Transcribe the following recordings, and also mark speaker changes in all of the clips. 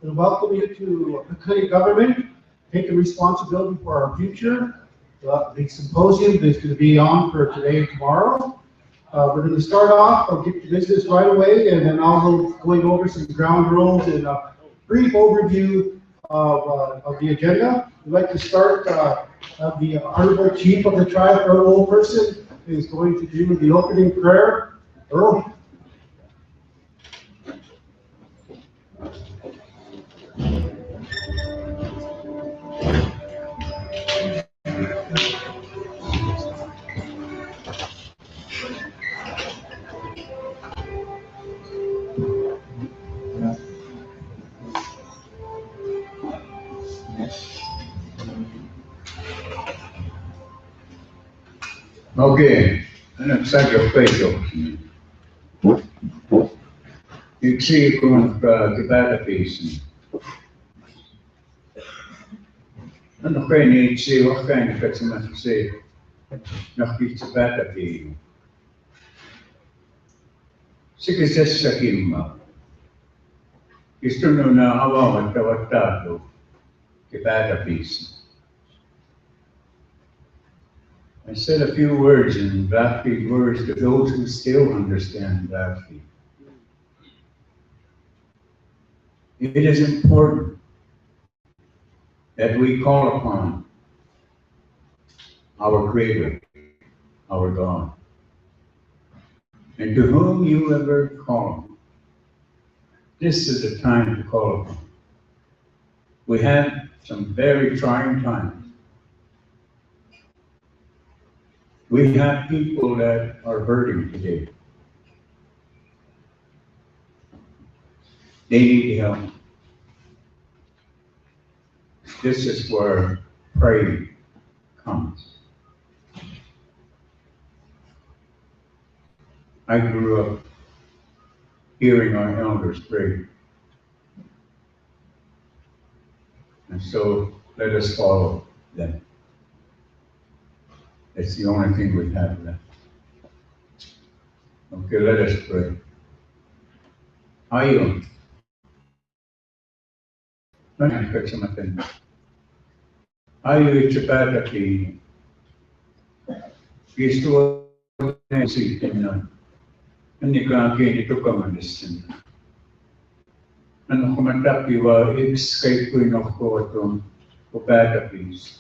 Speaker 1: and welcome you to Pikuni government. Take the responsibility for our future. The symposium is going to be on for today and tomorrow. We're going to start off, I'll get to business right away, and then I'll go going over some ground rules and a brief overview of the agenda. We'd like to start, the Honorable Chief of the Tribe, Earl Olperson, is going to do the opening prayer. Earl.
Speaker 2: Okay, أنا بسجل فيديو. يكون كتابة بيسن. أنا كأني يصير وكأني كتمة يصير نحكي كتابة بيو. سكسس سكيمة. يستنون عوام التوتر كتابة بيسن. I said a few words in Gov't words to those who still understand Gov't. It is important that we call upon our Creator, our God, and to whom you ever call. This is the time to call upon. We have some very trying times. We have people that are hurting today. They need help. This is where praying comes. I grew up hearing our elders pray. And so let us follow them. It's the only thing we have left. Okay, let us pray. Ayon. Ayo itsipataki. Gisto na isitin na. Hindi ka akin ito kamalisin. Ano kumantaki wa kay Kuinoko itong upatapis.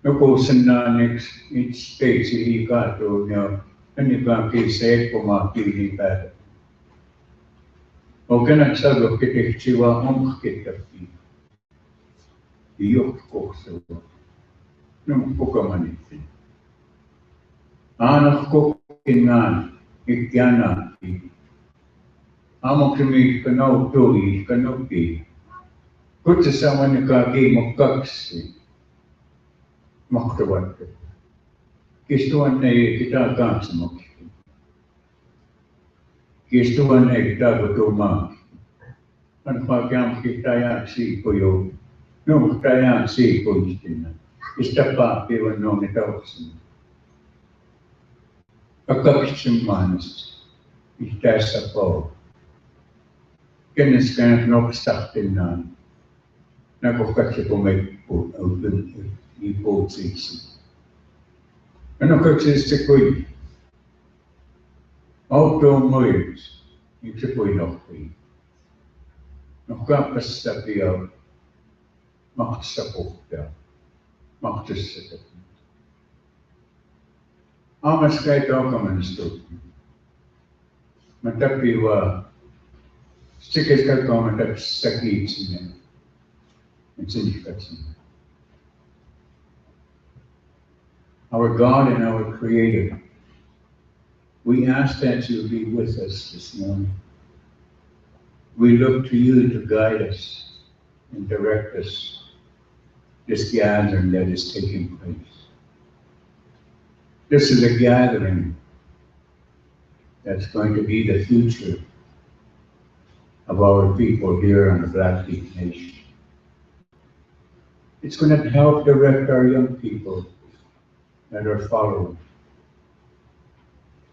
Speaker 2: Nakusan na next each stage ika to niya. Hindi ka akin sa pumapili pata. O kanagsago kitik siwa kitapi. Iyok ko sa nung pukamanitin. Anak ko kingan, ikyana, amok kami kanaw tuwi, kanaw kutsa sama ni kaki makaksi, maktawat ka. Kistuan na kita kansa makiki. Kistuan na kita gutumang. Ang pagyam kita yan si Kuyo. Nung kaya si Kuyo. Istapa piwan nung itawsin. Kakakisimanis. Itasa po. Kenes kaya nokstatin na. Nakukaksi po may ipotsisi. Ano kaksisi Kuyo? Auto moyes. Ito po inokwi. Nakapas sa piyaw. Maksapok ka. Maksasakit. Amas kahit ako manisto. Matapiwa. Sikit ka ko matapsakit siya. Nagsinikat siya. Our God and our Creator, we ask that you be with us this morning. We look to you to guide us and direct us this gathering that is taking place. This is a gathering that's going to be the future of our people here on the Black Nation. It's going to help direct our young people that are following.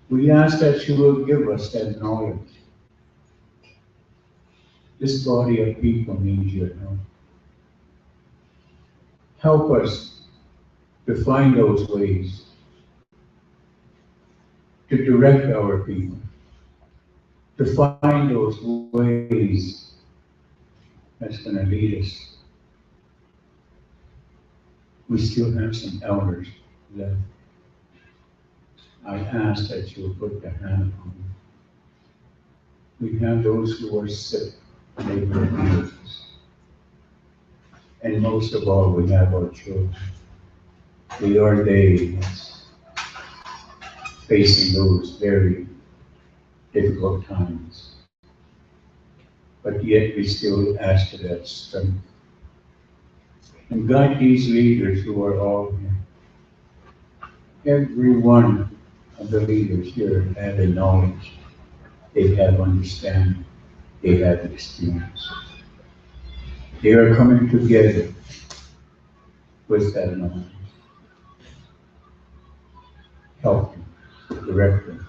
Speaker 2: We ask that you will give us that knowledge, This body of people needs your help. Help us to find those ways to direct our people, to find those ways that's going to lead us. We still have some elders left. I ask that you'll put the hand on them. We have those who are sick, and they will be with us. And most of all, we have our children. We are they facing those very difficult times. But yet we still ask for that strength. And guide these leaders who are all here. Every one of the leaders here have a knowledge, they have understanding, they have experience. They are coming together with that knowledge. Help them, direct them,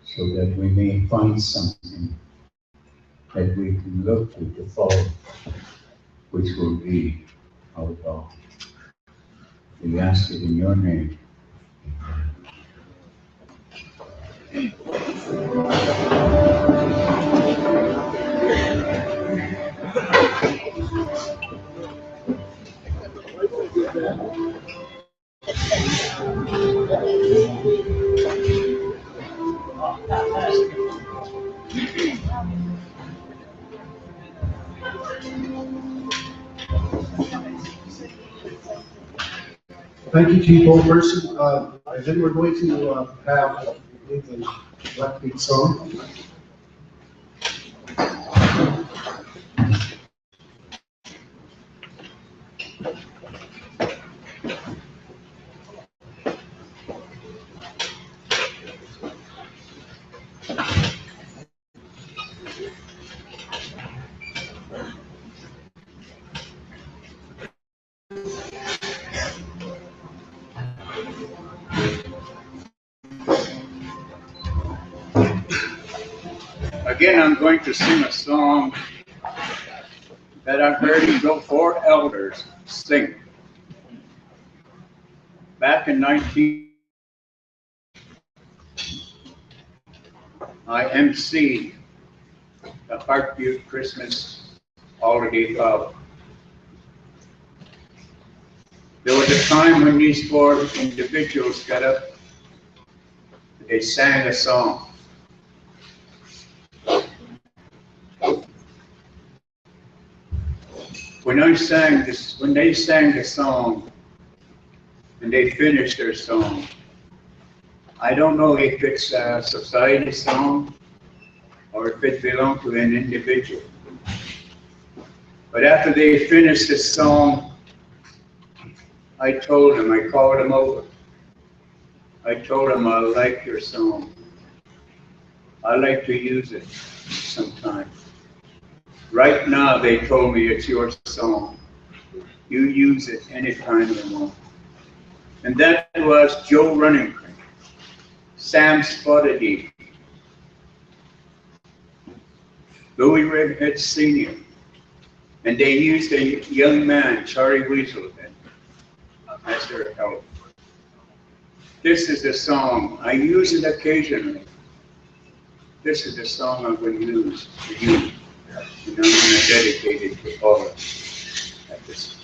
Speaker 2: so that we may find something that we can look to follow, which will be our God. We ask it in your name.
Speaker 1: Thank you, Chief Oldperson. And then we're going to have the Black Beat song.
Speaker 2: Again, I'm going to sing a song that I've heard the four elders sing. Back in 19, I emceed the Heartbeat Christmas Holiday Club. There was a time when these four individuals got up, they sang a song. When they sang the song, and they finished their song, I don't know if it's a society song or if it belonged to an individual. But after they finished the song, I called them over. I told them, I like your song. I like to use it sometime. Right now, they told me it's your song. You use it anytime you want. And that was Joe Runnington, Sam Spotted, Louis Redhead Sr., and they used a young man, Charlie Weasel, as their help. This is the song. I use it occasionally. This is the song I'm going to use for you. And I'm going to dedicate it to all of you at this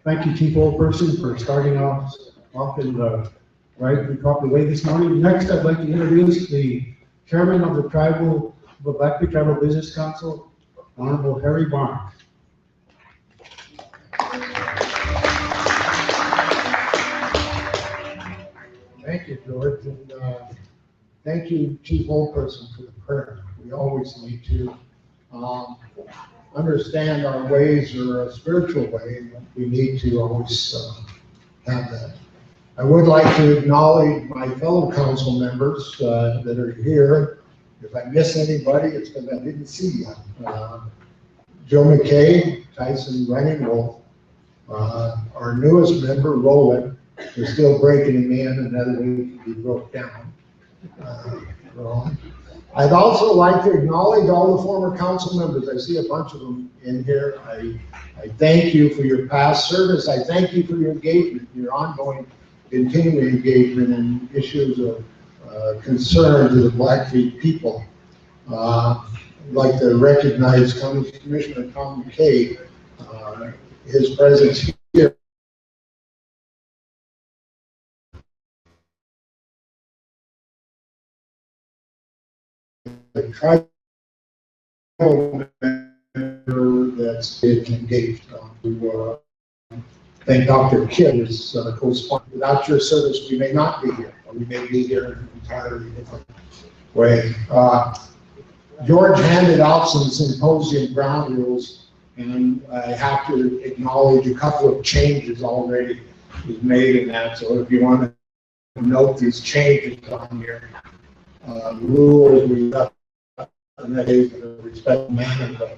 Speaker 1: Thank you, Chief Oldperson, for starting off in the right and proper way this morning. Next, I'd like to introduce the Chairman of the Black Creek Tribal Business Council, Honorable Harry Barnes.
Speaker 3: Thank you, George, and thank you, Chief Oldperson, for the prayer. We always need to understand our ways are a spiritual way, and we need to always have that. I would like to acknowledge my fellow council members that are here. If I miss anybody, it's because I didn't see you. Joe Mckay, Tyson Running Wolf, our newest member, Roland, is still breaking him in, another week he broke down. I'd also like to acknowledge all the former council members. I see a bunch of them in here. I thank you for your past service. I thank you for your engagement, your ongoing, continuing engagement in issues of concern to the Blackfeet people. I'd like to recognize Commissioner Tom Mckay, his presence here. The tribal member that's been engaged to thank Dr. Kidd, who's co-sponsor. Without your service, we may not be here, or we may be here in an entirely different way. George handed out some Symposium ground rules, and I have to acknowledge a couple of changes already was made in that. So if you want to note these changes on your rules, we got and that is the respect manner of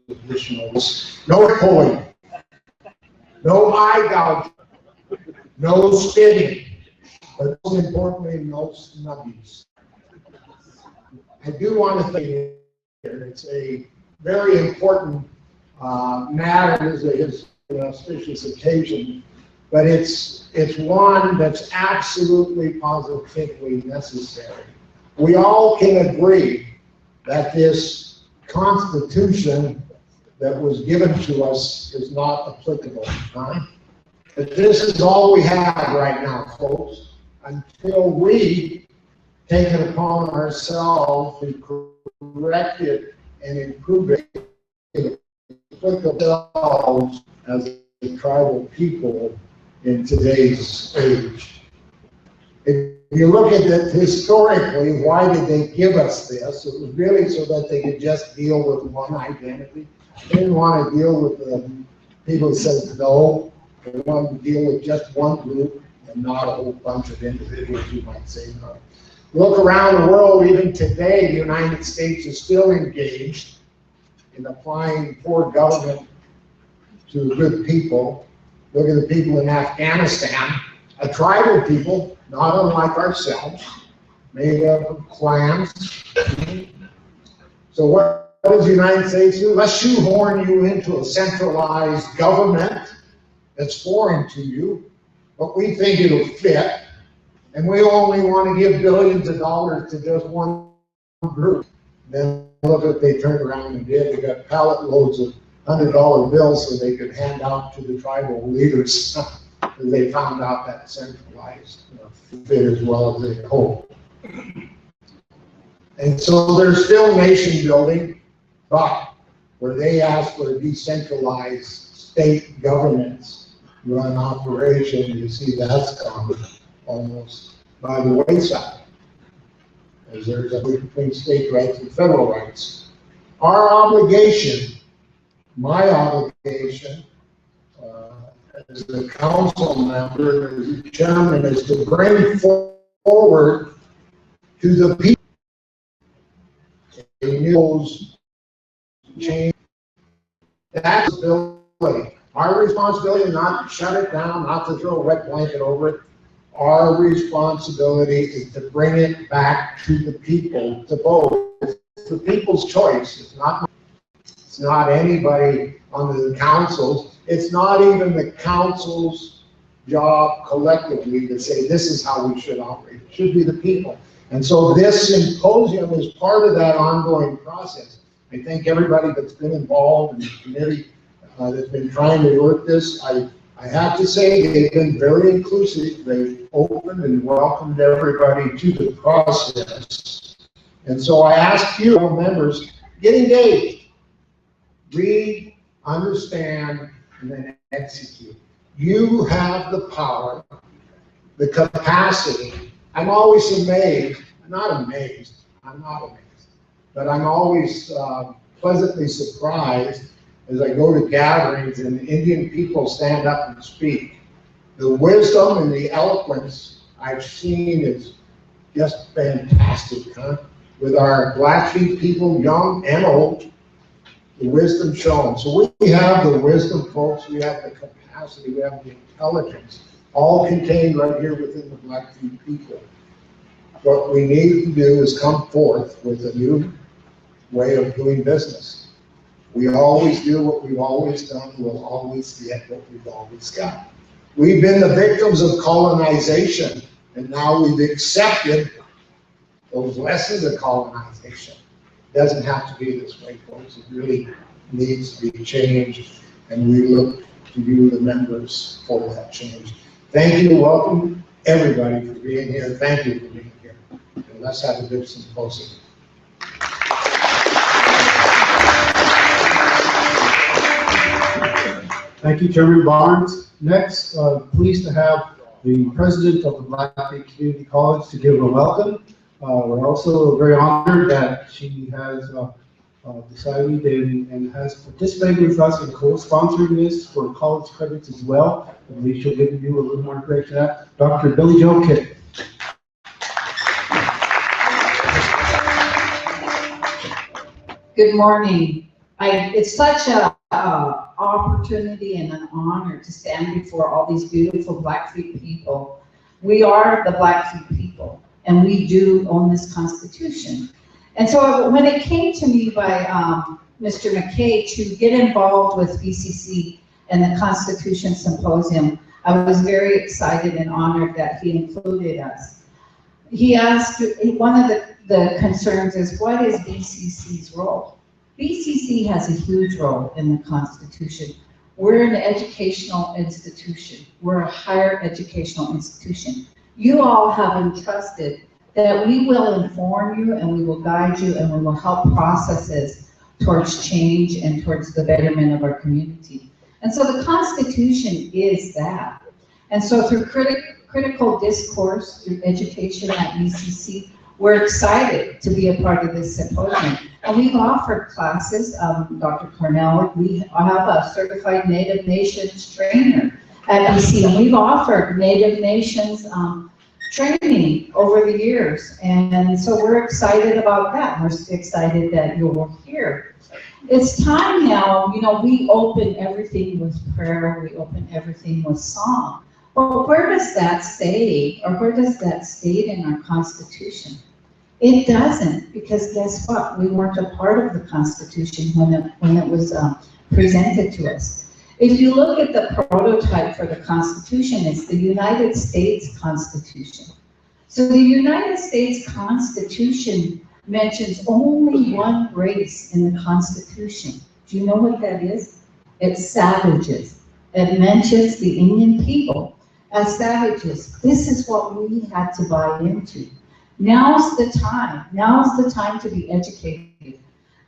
Speaker 3: additionals. No pulling, no eye gouging, no spitting, but most importantly, no snubbies. I do want to say here, it's a very important matter. It is an auspicious occasion, but it's one that's absolutely positively necessary. We all can agree that this Constitution that was given to us is not applicable. Right? But this is all we have right now, folks, until we take it upon ourselves to correct it and improve it, to put ourselves as a tribal people in today's age. It you look at it historically, why did they give us this? It was really so that they could just deal with one identity. They didn't want to deal with the people who said no. They wanted to deal with just one group and not a whole bunch of individuals who might say no. Look around the world, even today, the United States is still engaged in applying poor government to good people. Look at the people in Afghanistan, a tribal people, not unlike ourselves, made up of clans. So what does the United States do? Let's shoehorn you into a centralized government that's foreign to you, but we think it'll fit. And we only want to give billions of dollars to just one group. Then look what they turned around and did. They got pallet loads of $100 bills so they could hand out to the tribal leaders. They found out that centralized fit as well as they hoped. And so there's still nation building, but where they ask for decentralized state governments run operation, you see that's gone almost by the wayside, as there's a difference between state rights and federal rights. Our obligation, my obligation, as a council member, as a chairman, is to bring forward to the people a news change. That's responsibility. Our responsibility is not to shut it down, not to throw a wet blanket over it. Our responsibility is to bring it back to the people to vote. It's the people's choice. It's not anybody on the councils. It's not even the council's job collectively to say this is how we should operate. It should be the people. And so this symposium is part of that ongoing process. I thank everybody that's been involved in the committee that's been trying to work this. I have to say they've been very inclusive. They've opened and welcomed everybody to the process. And so I ask you, members, get engaged. Read, understand, and then execute. You have the power, the capacity. I'm always amazed, I'm not amazed, but I'm always pleasantly surprised as I go to gatherings and Indian people stand up and speak. The wisdom and the eloquence I've seen is just fantastic, huh? With our Blackfeet people, young and old, the wisdom shown. So we have the wisdom, folks, we have the capacity, we have the intelligence, all contained right here within the Blackfeet people. What we need to do is come forth with a new way of doing business. We always do what we've always done, we'll always get what we've always got. We've been the victims of colonization, and now we've accepted those lessons of colonization. It doesn't have to be this way, folks. It really needs to be changed, and we look to you, the members, for that change. Thank you, welcome everybody for being here. Thank you for being here. And let's have a good symposium.
Speaker 1: Thank you, Chairman Barnes. Next, pleased to have the president of the Blackfeet Community College to give a welcome. We're also very honored that she has decided and has participated with us in co-sponsoring this for college credits as well. I believe she'll give you a little more information on that. Dr. Billy Jo Kidd.
Speaker 4: Good morning. It's such a opportunity and an honor to stand before all these beautiful Blackfeet people. We are the Blackfeet people, and we do own this Constitution. And so when it came to me by Mr. Mckay to get involved with BCC and the Constitution Symposium, I was very excited and honored that he included us. He asked, one of the concerns is, what is BCC's role? BCC has a huge role in the Constitution. We're an educational institution. We're a higher educational institution. You all have entrusted that we will inform you and we will guide you and we will help processes towards change and towards the betterment of our community. And so the Constitution is that. And so through critical critical discourse through education at BCC. We're excited to be a part of this symposium. And we've offered classes, Dr. Cornell, we have a certified Native Nations trainer at BC, and we've offered Native Nations training over the years. And so we're excited about that. We're excited that you're here. It's time now, you know, we open everything with prayer, we open everything with song. But where does that say, or where does that state in our Constitution? It doesn't, because guess what? We weren't a part of the Constitution when it was presented to us. If you look at the prototype for the Constitution, it's the United States Constitution. So the United States Constitution mentions only one race in the Constitution. Do you know what that is? It's savages. It mentions the Indian people as savages. This is what we had to buy into. Now's the time. Now's the time to be educated.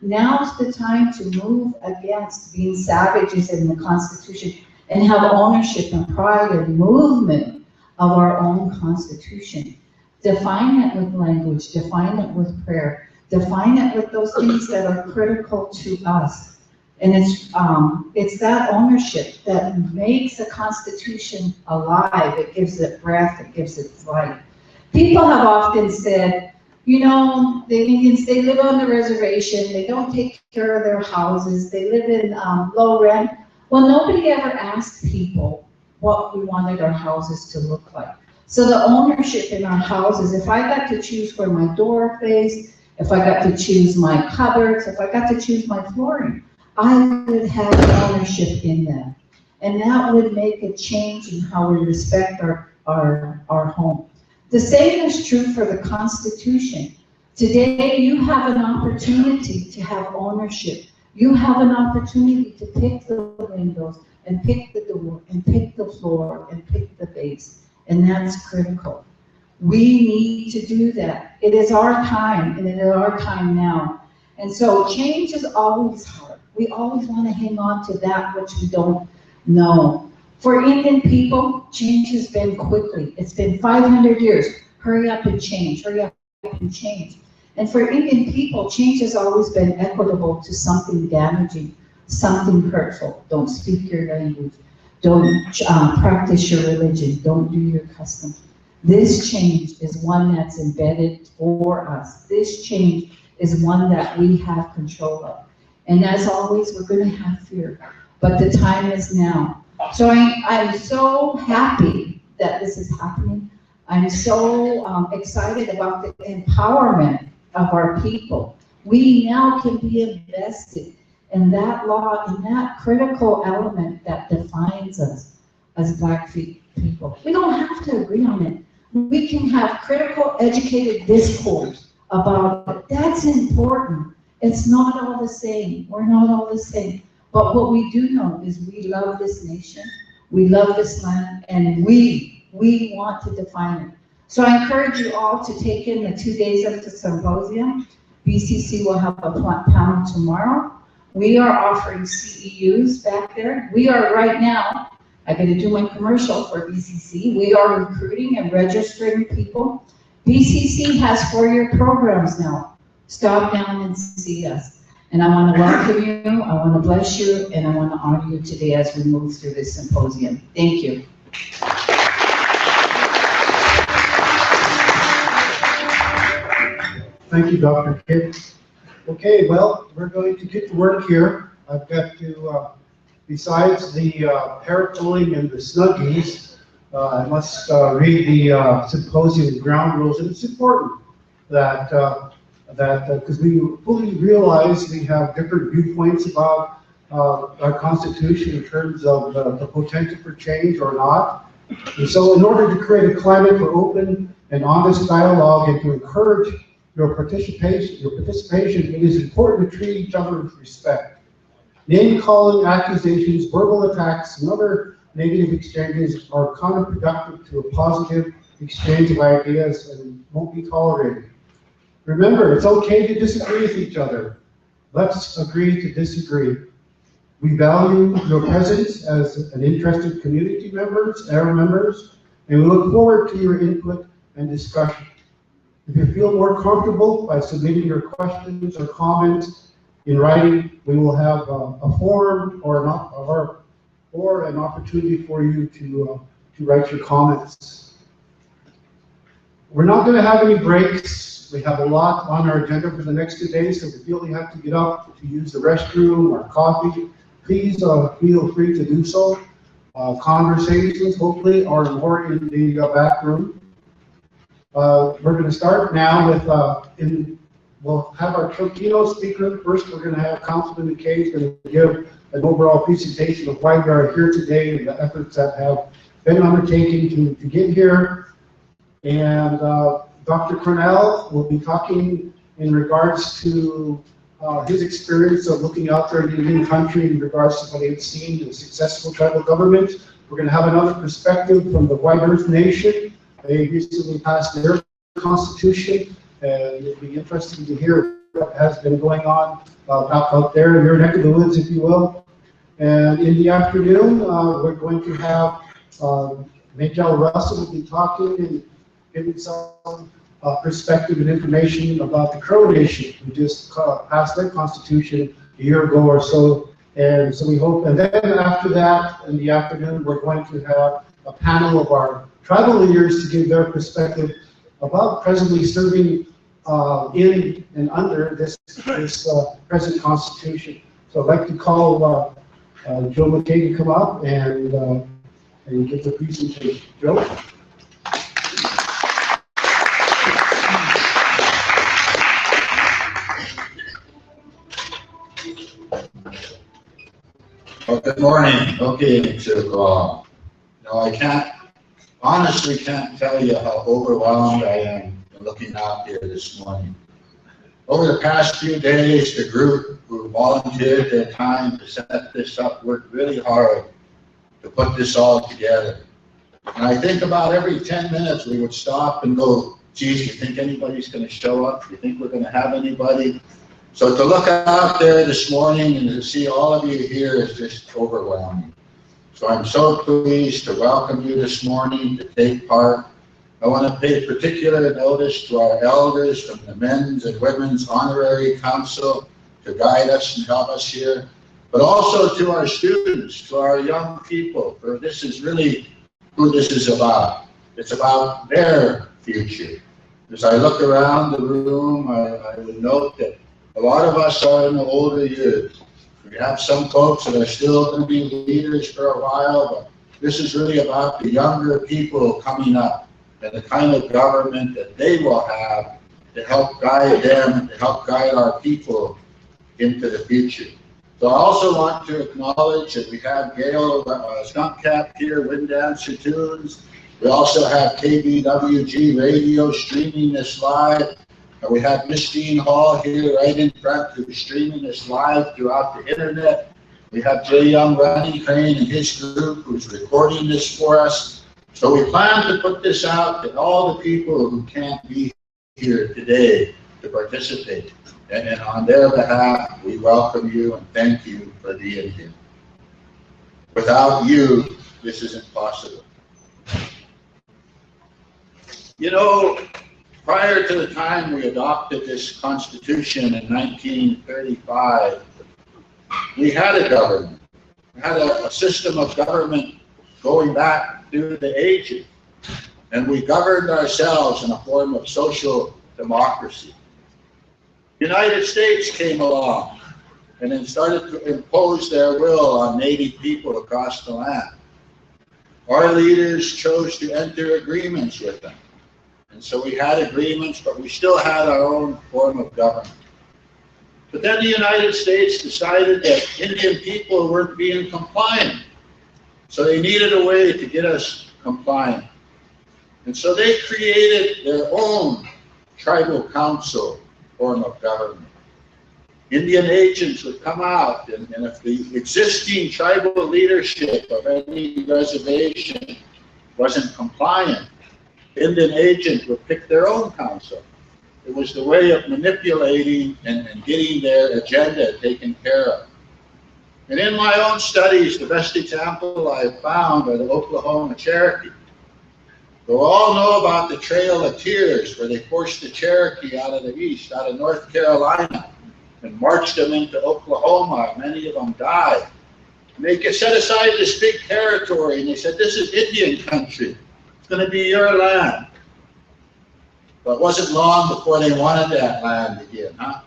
Speaker 4: Now's the time to move against being savages in the Constitution and have ownership and pride and movement of our own Constitution. Define it with language, define it with prayer, define it with those things that are critical to us. And it's that ownership that makes a Constitution alive. It gives it breath, it gives it life. People have often said, you know, the Indians, they live on the reservation, they don't take care of their houses, they live in low rent. Well, nobody ever asked people what we wanted our houses to look like. So the ownership in our houses, if I got to choose where my door faced, if I got to choose my cupboards, if I got to choose my flooring, I would have ownership in them. And that would make a change in how we respect our home. The same is true for the Constitution. Today, you have an opportunity to have ownership. You have an opportunity to pick the windows, and pick the door, and pick the floor, and pick the base. And that's critical. We need to do that. It is our time, and it is our time now. And so change is always hard. We always want to hang on to that which we don't know. For Indian people, change has been quickly. It's been 500 years. Hurry up and change, hurry up and change. And for Indian people, change has always been equitable to something damaging, something hurtful. Don't speak your language. Don't practice your religion. Don't do your custom. This change is one that's embedded for us. This change is one that we have control of. And as always, we're going to have fear. But the time is now. So I'm so happy that this is happening. I'm so excited about the empowerment of our people. We now can be invested in that law, in that critical element that defines us as Black people. We don't have to agree on it. We can have critical, educated discourse about it. That's important. It's not all the same. We're not all the same. But what we do know is we love this nation, we love this land, and we want to define it. So I encourage you all to take in the 2 days of the symposium. BCC will have a panel tomorrow. We are offering CEUs back there. We are right now, I'm going to do my commercial for BCC. We are recruiting and registering people. BCC has 4-year programs now. Stop down and see us. And I want to welcome you, I want to bless you, and I want to honor you today as we move through this symposium. Thank you.
Speaker 1: Thank you, Dr. Kidd. Okay, well, we're going to get to work here. I've got to, besides the hair pulling and the snuggies, I must read the symposium ground rules. And it's important that because we fully realize we have different viewpoints about our Constitution in terms of the potential for change or not. And so in order to create a climate for open and honest dialogue and to encourage your participation, it is important to treat each other with respect. Name-calling, accusations, verbal attacks, and other negative exchanges are counterproductive to a positive exchange of ideas and won't be tolerated. Remember, it's okay to disagree with each other. Let's agree to disagree. We value your presence as an interested community members, our members, And we look forward to your input and discussion. If you feel more comfortable by submitting your questions or comments in writing, we will have a forum or an opportunity for you to write your comments. We're not going to have any breaks. We have a lot on our agenda for the next 2 days, so if you feel you have to get up to use the restroom or coffee, please feel free to do so. Conversations, hopefully, are more in the back room. We're going to start now with, we'll have our keynote speaker. First, we're going to have Councilman Mckay is going to give an overall presentation of why we are here today and the efforts that have been undertaken to get here. And Dr. Cornell will be talking in regards to his experience of looking out there in the Indian country in regards to what they've seen in successful tribal government. We're going to have another perspective from the White Earth Nation. They recently passed their constitution, and it'll be interesting to hear what has been going on out there in your neck of the woods, if you will. And in the afternoon, we're going to have Majel will be talking and giving some perspective and information about the Crow Nation, who just passed their constitution a year ago or so. And so we hope, and then after that, in the afternoon, we're going to have a panel of our tribal leaders to give their perspective about presently serving in and under this present constitution. So I'd like to call Joe Mckay to come up and give the presentation. Joe?
Speaker 5: Well, good morning. Okay, so I honestly can't tell you how overwhelmed I am looking out here this morning. Over the past few days, the group who volunteered their time to set this up worked really hard to put this all together. And I think about every 10 minutes we would stop and go, geez, you think anybody's going to show up? You think we're going to have anybody? So to look out there this morning and to see all of you here is just overwhelming. So I'm so pleased to welcome you this morning to take part. I want to pay particular notice to our elders from the Men's and Women's Honorary Council to guide us and help us here, but also to our students, to our young people, for this is really who this is about. It's about their future. As I look around the room, I would note that a lot of us are in the older years. We have some folks that are still going to be leaders for a while, but this is really about the younger people coming up and the kind of government that they will have to help guide them and to help guide our people into the future. So I also want to acknowledge that we have Gail Skunk Cap here, Wind Dancer Tunes. We also have KBWG Radio streaming this live. And we have Miss Dean Hall here right in front who's streaming this live throughout the internet. We have Jay Young Running Crane and his group who's recording this for us. So we plan to put this out to all the people who can't be here today to participate. And on their behalf, we welcome you and thank you for being here. Without you, this isn't possible. You know, prior to the time we adopted this Constitution in 1935, we had a government. We had a system of government going back through the ages. And we governed ourselves in a form of social democracy. The United States came along and then started to impose their will on Native people across the land. Our leaders chose to enter agreements with them. And so we had agreements, but we still had our own form of government. But then the United States decided that Indian people weren't being compliant. So they needed a way to get us compliant. And so they created their own tribal council form of government. Indian agents would come out, and if the existing tribal leadership of any reservation wasn't compliant, Indian agents would pick their own council. It was the way of manipulating and getting their agenda taken care of. And in my own studies, the best example I've found are the Oklahoma Cherokee. We all know about the Trail of Tears, where they forced the Cherokee out of the east, out of North Carolina, and marched them into Oklahoma. Many of them died. And they set aside this big territory, and they said, this is Indian country. It's going to be your land. But it wasn't long before they wanted that land again, huh?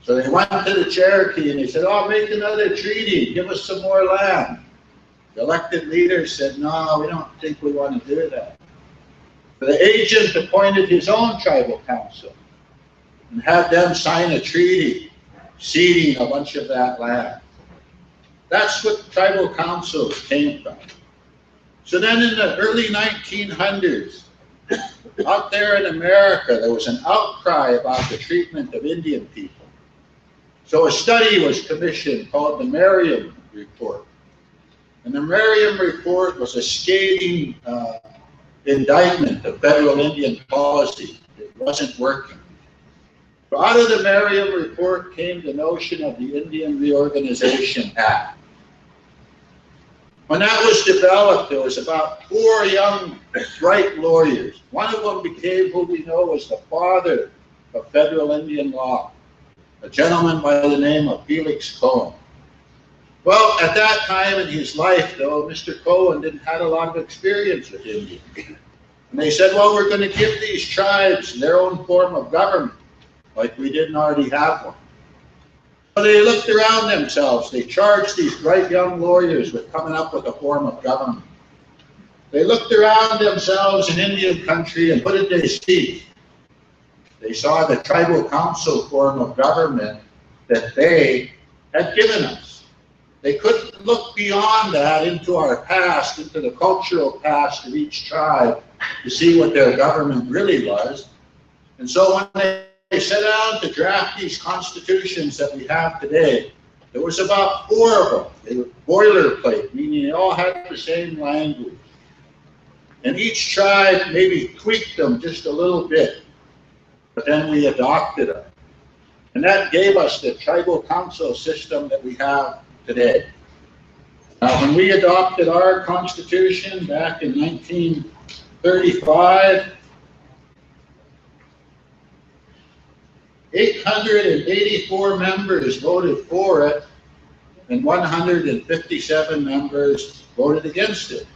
Speaker 5: So they went to the Cherokee, and they said, oh, make another treaty. Give us some more land. The elected leaders said, no, we don't think we want to do that. The agent appointed his own tribal council and had them sign a treaty ceding a bunch of that land. That's what tribal councils came from. So then in the early 1900s, out there in America, there was an outcry about the treatment of Indian people. So a study was commissioned called the Merriam Report. And the Merriam Report was a scathing indictment of federal Indian policy. It wasn't working. So out of the Merriam Report came the notion of the Indian Reorganization Act. When that was developed, there was about 4 young, bright lawyers. One of them became who we know as the father of federal Indian law, a gentleman by the name of Felix Cohen. Well, at that time in his life, though, Mr. Cohen didn't have a lot of experience with Indians. And they said, well, we're going to give these tribes their own form of government, like we didn't already have one. So they looked around themselves. They charged these bright young lawyers with coming up with a form of government. They looked around themselves in Indian country, and what did they see? They saw the tribal council form of government that they had given us. They couldn't look beyond that into our past, into the cultural past of each tribe to see what their government really was. And so when they set out to draft these constitutions that we have today, there was about 4 of them. They were boilerplate, meaning they all had the same language. And each tribe maybe tweaked them just a little bit, but then we adopted them. And that gave us the tribal council system that we have today. Now, when we adopted our constitution back in 1935, 884 members voted for it, and 157 members voted against it.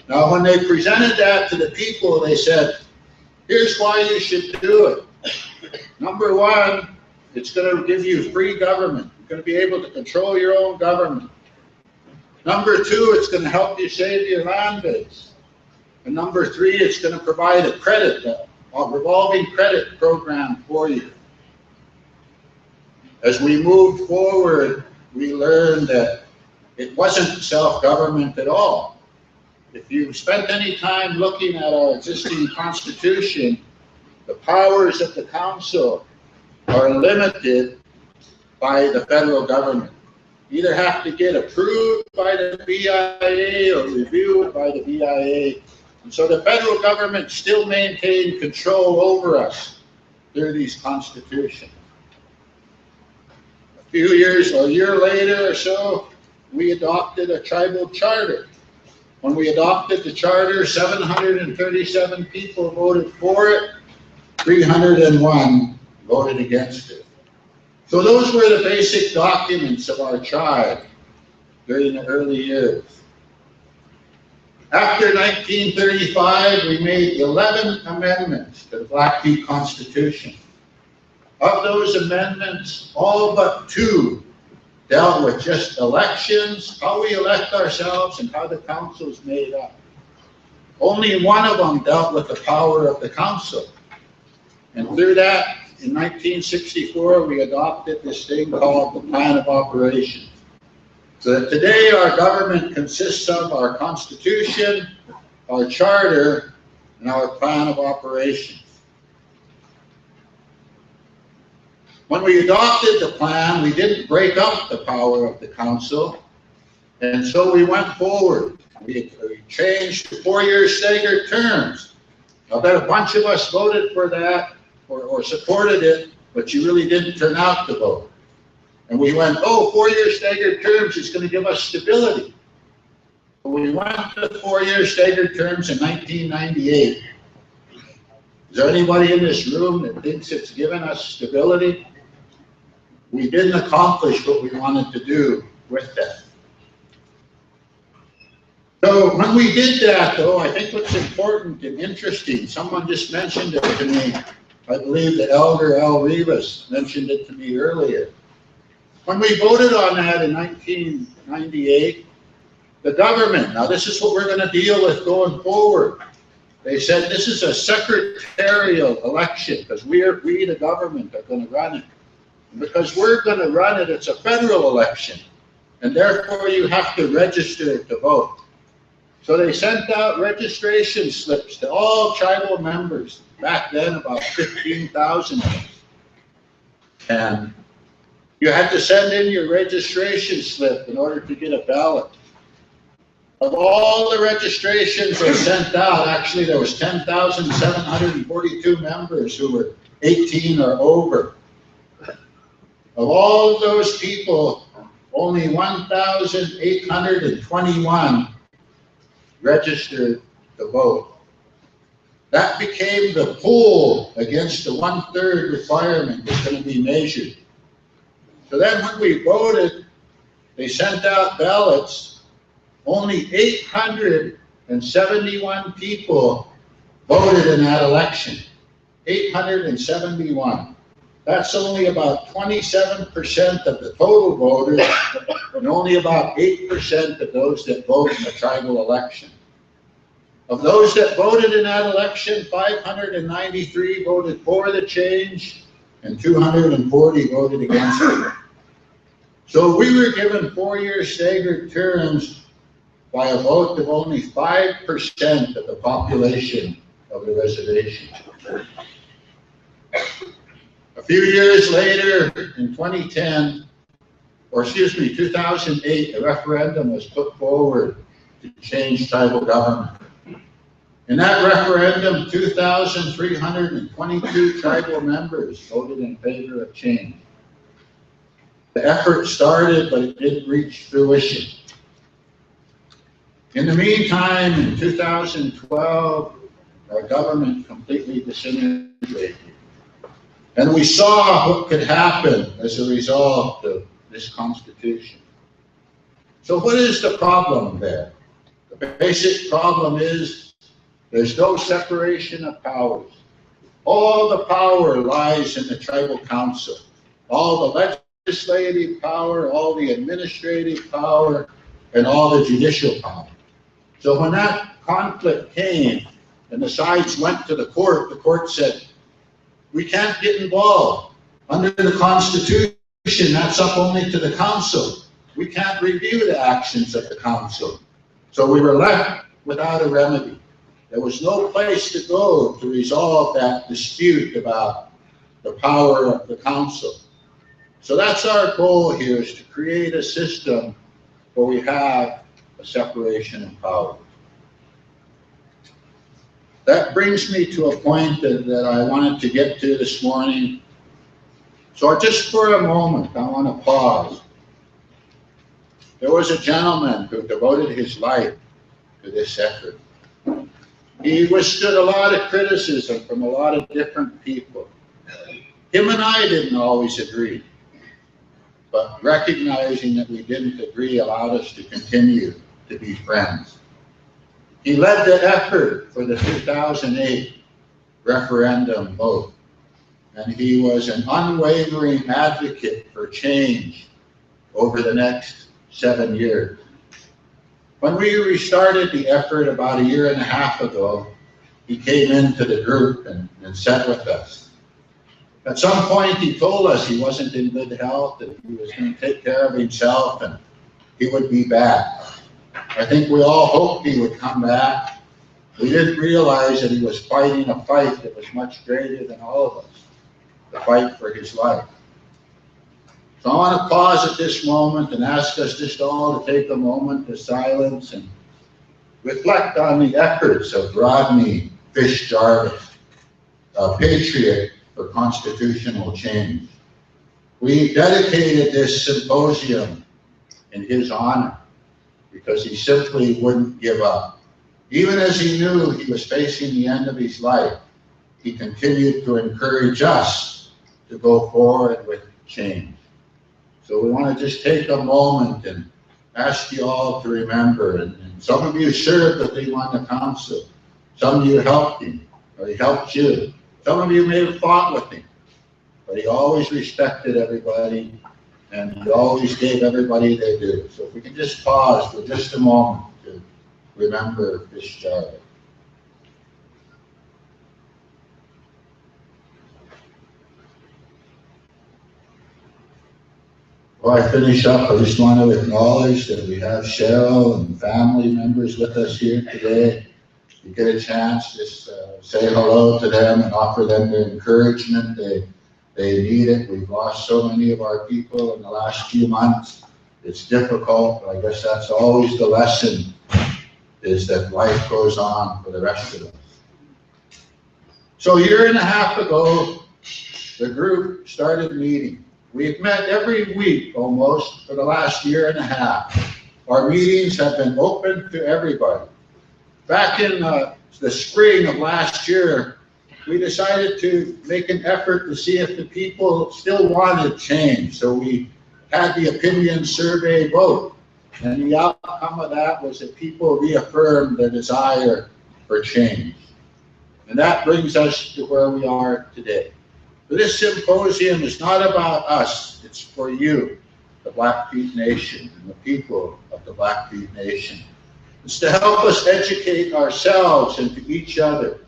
Speaker 5: Now, when they presented that to the people, they said, here's why you should do it. Number 1, it's going to give you free government. You're going to be able to control your own government. Number 2, it's going to help you save your land base. And number 3, it's going to provide a credit, a revolving credit program for you. As we moved forward, we learned that it wasn't self-government at all. If you spent any time looking at our existing constitution, the powers of the council are limited by the federal government. You either have to get approved by the BIA or reviewed by the BIA. And so the federal government still maintained control over us through these constitutions. A few years, or a year later or so, we adopted a tribal charter. When we adopted the charter, 737 people voted for it, 301 voted against it. So those were the basic documents of our tribe during the early years. After 1935, we made 11 amendments to the Blackfeet Constitution. Of those amendments, all but 2 dealt with just elections, how we elect ourselves, and how the council's made up. Only one of them dealt with the power of the council. And through that, in 1964, we adopted this thing called the Plan of Operations. So that today our government consists of our Constitution, our Charter, and our Plan of Operations. When we adopted the plan, we didn't break up the power of the council, and so we went forward. We changed to 4-year staggered terms. I bet a bunch of us voted for that or supported it, but you really didn't turn out to vote. And we went, oh, 4-year staggered terms is going to give us stability. We went to 4-year staggered terms in 1998. Is there anybody in this room that thinks it's given us stability? We didn't accomplish what we wanted to do with that. So when we did that, though, I think what's important and interesting, someone just mentioned it to me. I believe the elder Al Rivas mentioned it to me earlier. When we voted on that in 1998, the government, now this is what we're going to deal with going forward. They said this is a secretarial election because we, the government, are going to run it. And because we're going to run it, it's a federal election. And therefore you have to register to vote. So they sent out registration slips to all tribal members. Back then, about 15,000 of us. And you had to send in your registration slip in order to get a ballot. Of all the registrations that were sent out, actually there was 10,742 members who were 18 or over. Of all of those people, only 1,821 registered to vote. That became the pool against the 1/3 requirement that's going to be measured. So then when we voted, they sent out ballots. Only 871 people voted in that election. 871. That's only about 27% of the total voters, and only about 8% of those that vote in the tribal election. Of those that voted in that election, 593 voted for the change, and 240 voted against it. So we were given 4-year staggered terms by a vote of only 5% of the population of the reservation. A few years later, in 2008, a referendum was put forward to change tribal government. In that referendum, 2,322 tribal members voted in favor of change. The effort started, but it didn't reach fruition. In the meantime, in 2012, our government completely disintegrated. And we saw what could happen as a result of this Constitution. So what is the problem there? The basic problem is there's no separation of powers. All the power lies in the tribal council. All the legislative power, all the administrative power, and all the judicial power. So when that conflict came and the sides went to the court said, we can't get involved. Under the Constitution, that's up only to the council. We can't review the actions of the council. So we were left without a remedy. There was no place to go to resolve that dispute about the power of the council. So that's our goal here, is to create a system where we have a separation of power. That brings me to a point that I wanted to get to this morning. So just for a moment, I want to pause. There was a gentleman who devoted his life to this effort. He withstood a lot of criticism from a lot of different people. Him and I didn't always agree, but recognizing that we didn't agree allowed us to continue to be friends. He led the effort for the 2008 referendum vote, and he was an unwavering advocate for change over the next 7 years. When we restarted the effort about 1.5 years ago, he came into the group and sat with us. At some point, he told us he wasn't in good health, and he was going to take care of himself, and he would be back. I think we all hoped he would come back. We didn't realize that he was fighting a fight that was much greater than all of us, the fight for his life. So I want to pause at this moment and ask us just all to take a moment of silence and reflect on the efforts of Rodney Fish Jarvis, a patriot for constitutional change. We dedicated this symposium in his honor. because he simply wouldn't give up. Even as he knew he was facing the end of his life, he continued to encourage us to go forward with change. So we want to just take a moment and ask you all to remember, and some of you served with him on the council. Some of you helped him, or he helped you. Some of you may have fought with him, but he always respected everybody, and he always gave everybody their due. So if we can just pause for just a moment to remember this child. Before I finish up, I just want to acknowledge that we have Cheryl and family members with us here today. If you get a chance, just say hello to them and offer them the encouragement. They need it. We've lost so many of our people in the last few months. It's difficult, but I guess that's always the lesson, is that life goes on for the rest of us. So a year and a half ago, the group started meeting. We've met every week almost for the last year and a half. Our meetings have been open to everybody. Back in the spring of last year, we decided to make an effort to see if the people still wanted change. So we had the opinion survey vote. And the outcome of that was that people reaffirmed their desire for change. And that brings us to where we are today. But this symposium is not about us, it's for you, the Blackfeet Nation, and the people of the Blackfeet Nation. It's to help us educate ourselves and to each other.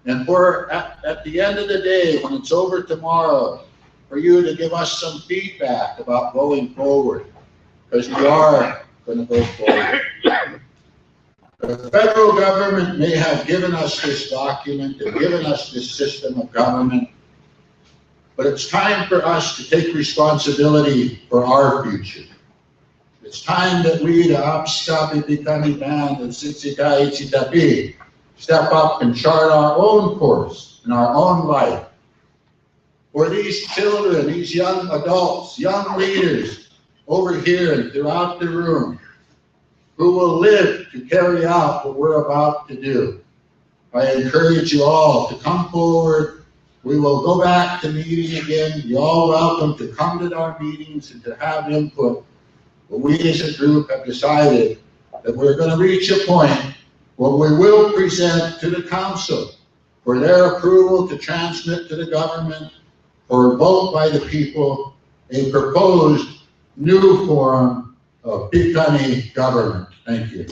Speaker 5: And for, at the end of the day, when it's over tomorrow, for you to give us some feedback about going forward, because we are going to go forward. The federal government may have given us this document and given us this system of government, but it's time for us to take responsibility for our future. It's time that we, the Upstapi Pikuni Band and Sitsikai Ichitapi, step up and chart our own course in our own life. For these children, these young adults, young leaders over here and throughout the room, who will live to carry out what we're about to do. I encourage you all to come forward. We will go back to meeting again. You're all welcome to come to our meetings and to have input. But we as a group have decided that we're going to reach a point where we will present to the council for their approval to transmit to the government or vote by the people a proposed new form of Pikuni government. Thank you.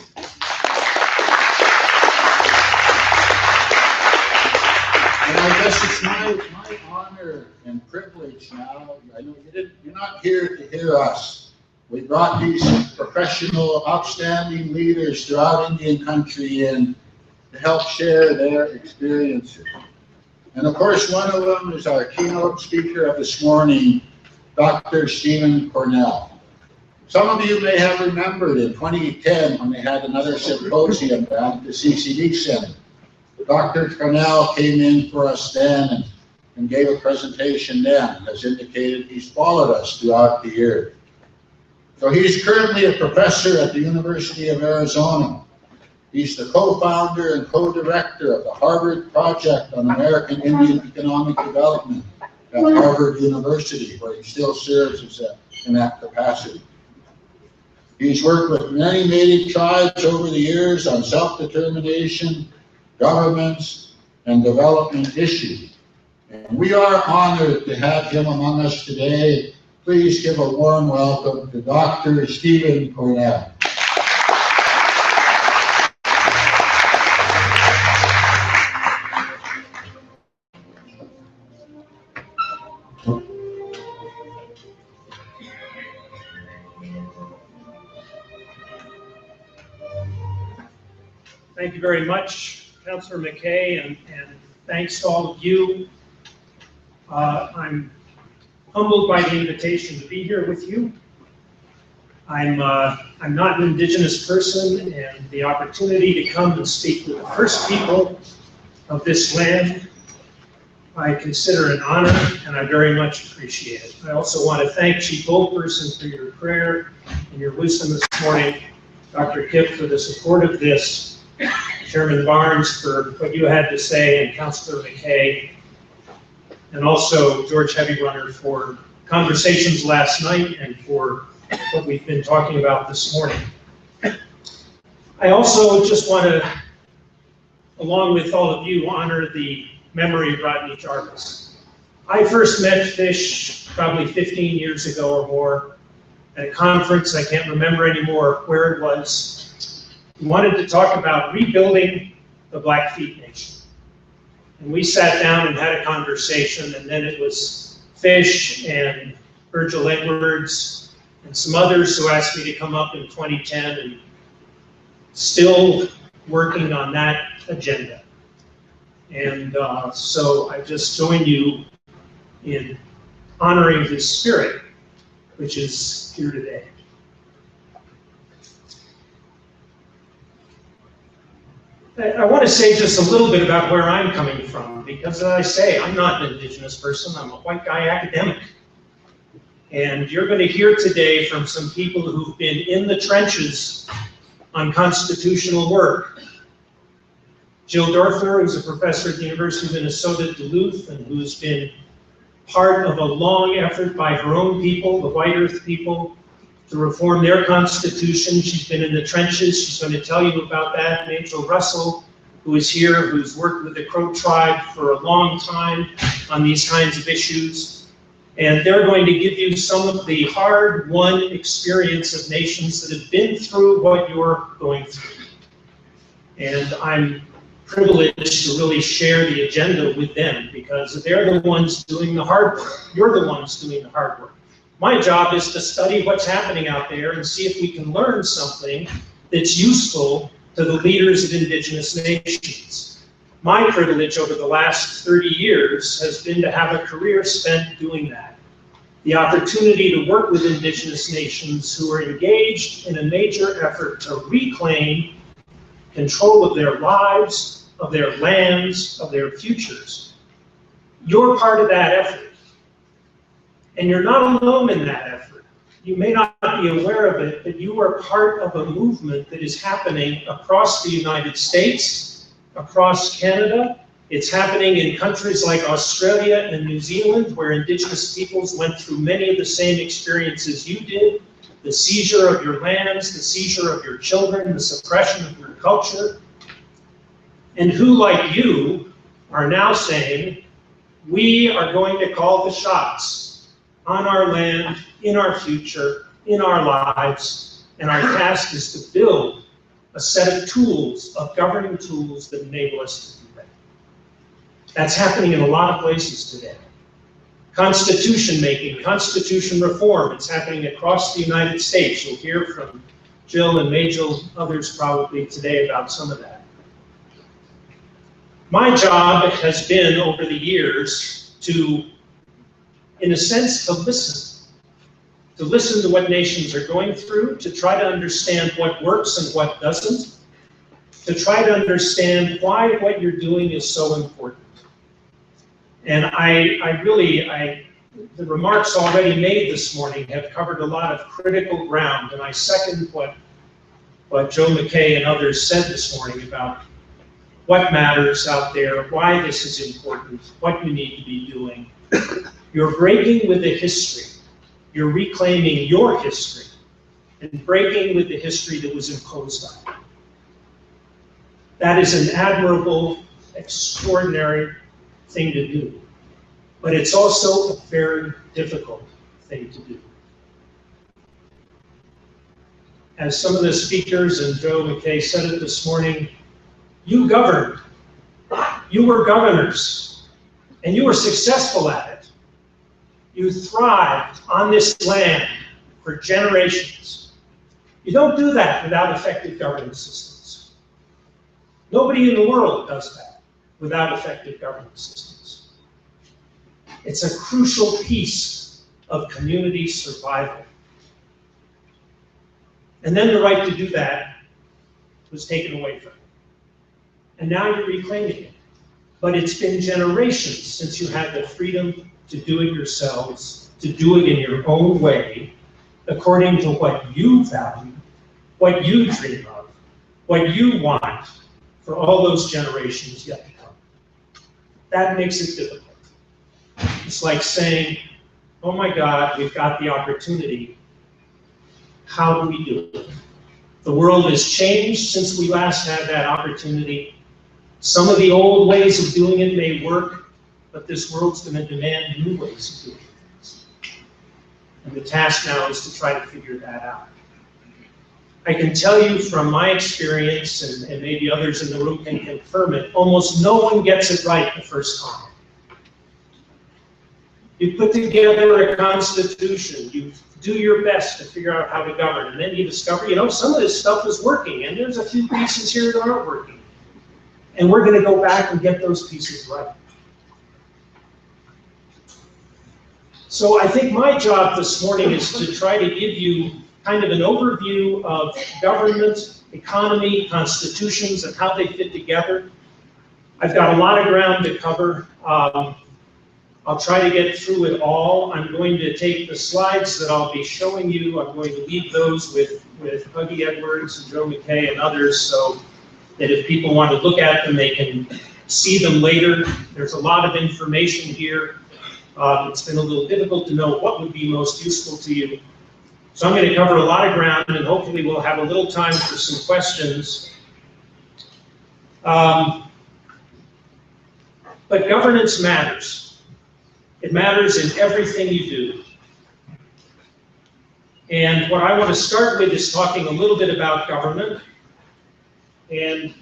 Speaker 5: And I guess it's my honor and privilege now. I know you're not here to hear us. We brought these professional, outstanding leaders throughout Indian country in to help share their experiences. And of course, one of them is our keynote speaker of this morning, Dr. Cornell. Some of you may have remembered in 2010 when they had another symposium down at the CCD Center. Dr. Cornell came in for us then and gave a presentation then. As indicated, he's followed us throughout the year. So he's currently a professor at the University of Arizona. He's the co-founder and co-director of the Harvard Project on American Indian Economic Development at Harvard University, where he still serves in that capacity. He's worked with many Native tribes over the years on self-determination, governments, and development issues. And we are honored to have him among us today. Please give a warm welcome to Dr. Cornell.
Speaker 6: Thank you very much, Councillor Mckay, and thanks to all of you. I'm humbled by the invitation to be here with you. I'm not an Indigenous person, and the opportunity to come and speak with the first people of this land, I consider an honor, and I very much appreciate it. I also want to thank Chief Goldperson for your prayer and your wisdom this morning. Dr. Kipp for the support of this, Chairman Barnes for what you had to say, and Councilor Mckay, and also George Heavyrunner for conversations last night and for what we've been talking about this morning. I also just want to, along with all of you, honor the memory of Rodney Jarvis. I first met Fish probably 15 years ago or more at a conference, I can't remember anymore where it was. He wanted to talk about rebuilding the Blackfeet Nation. And we sat down and had a conversation, and then it was Fish and Virgil Edwards and some others who asked me to come up in 2010, and still working on that agenda. And so I just join you in honoring his spirit, which is here today. I want to say just a little bit about where I'm coming from, because as I say, I'm not an Indigenous person, I'm a white guy academic. And you're going to hear today from some people who've been in the trenches on constitutional work. Jill Doerfler, who's a professor at the University of Minnesota at Duluth, and who's been part of a long effort by her own people, the White Earth people, to reform their constitution. She's been in the trenches. She's going to tell you about that. Majel Russell, who is here, who's worked with the Crow tribe for a long time on these kinds of issues. And they're going to give you some of the hard-won experience of nations that have been through what you're going through. And I'm privileged to really share the agenda with them, because they're the ones doing the hard work. You're the ones doing the hard work. My job is to study what's happening out there and see if we can learn something that's useful to the leaders of Indigenous nations. My privilege over the last 30 years has been to have a career spent doing that. The opportunity to work with Indigenous nations who are engaged in a major effort to reclaim control of their lives, of their lands, of their futures. You're part of that effort. And you're not alone in that effort. You may not be aware of it, but you are part of a movement that is happening across the United States, across Canada. It's happening in countries like Australia and New Zealand, where Indigenous peoples went through many of the same experiences you did. The seizure of your lands, the seizure of your children, the suppression of your culture. And who, like you, are now saying, we are going to call the shots on our land, in our future, in our lives, and our task is to build a set of tools, of governing tools that enable us to do that. That's happening in a lot of places today. Constitution making, constitution reform, it's happening across the United States. You'll hear from Jill and Majel, others probably today about some of that. My job has been over the years to, in a sense, to listen to what nations are going through, to try to understand what works and what doesn't, to try to understand why what you're doing is so important. And the remarks already made this morning have covered a lot of critical ground, and I second what Joe Mckay and others said this morning about what matters out there, why this is important, what you need to be doing. You're breaking with the history. You're reclaiming your history and breaking with the history that was imposed on you. That is an admirable, extraordinary thing to do. But it's also a very difficult thing to do. As some of the speakers and Joe Mckay said it this morning, you governed. You were governors, and you were successful at it. You thrived on this land for generations. You don't do that without effective governance systems. Nobody in the world does that without effective governance systems. It's a crucial piece of community survival. And then the right to do that was taken away from you. And now you're reclaiming it. But it's been generations since you had the freedom to do it yourselves, to do it in your own way, according to what you value what you dream of, what you want for all those generations yet to come. That makes it difficult. It's like saying, oh my God, we've got the opportunity. How do we do it? The world has changed since we last had that opportunity. Some of the old ways of doing it may work, but this world's going to demand new ways of doing things. And the task now is to try to figure that out. I can tell you from my experience, and maybe others in the room can confirm it, almost no one gets it right the first time. You put together a constitution, you do your best to figure out how to govern, and then you discover, some of this stuff is working, and there's a few pieces here that aren't working. And we're going to go back and get those pieces right. So I think my job this morning is to try to give you kind of an overview of government, economy, constitutions, and how they fit together. I've got a lot of ground to cover. I'll try to get through it all. I'm going to take the slides that I'll be showing you. I'm going to leave those with Huggy Edwards and Joe Mckay and others, so that if people want to look at them, they can see them later. There's a lot of information here. It's been a little difficult to know what would be most useful to you. So I'm going to cover a lot of ground, and hopefully we'll have a little time for some questions. But governance matters. It matters in everything you do. And what I want to start with is talking a little bit about government. And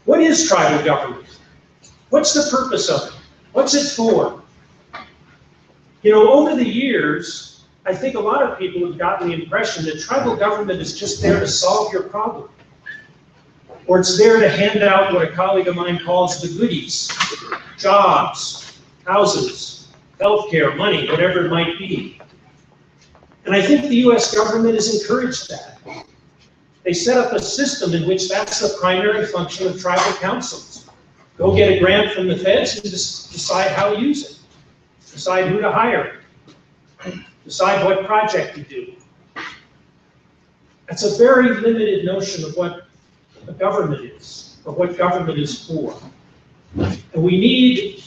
Speaker 6: what is tribal government? What's the purpose of it? What's it for? Over the years, I think a lot of people have gotten the impression that tribal government is just there to solve your problem. Or it's there to hand out what a colleague of mine calls the goodies: jobs, houses, healthcare, money, whatever it might be. And I think the US government has encouraged that. They set up a system in which that's the primary function of tribal councils. Go get a grant from the feds and just decide how to use it. Decide who to hire. Decide what project to do. That's a very limited notion of what a government is, or what government is for. And we need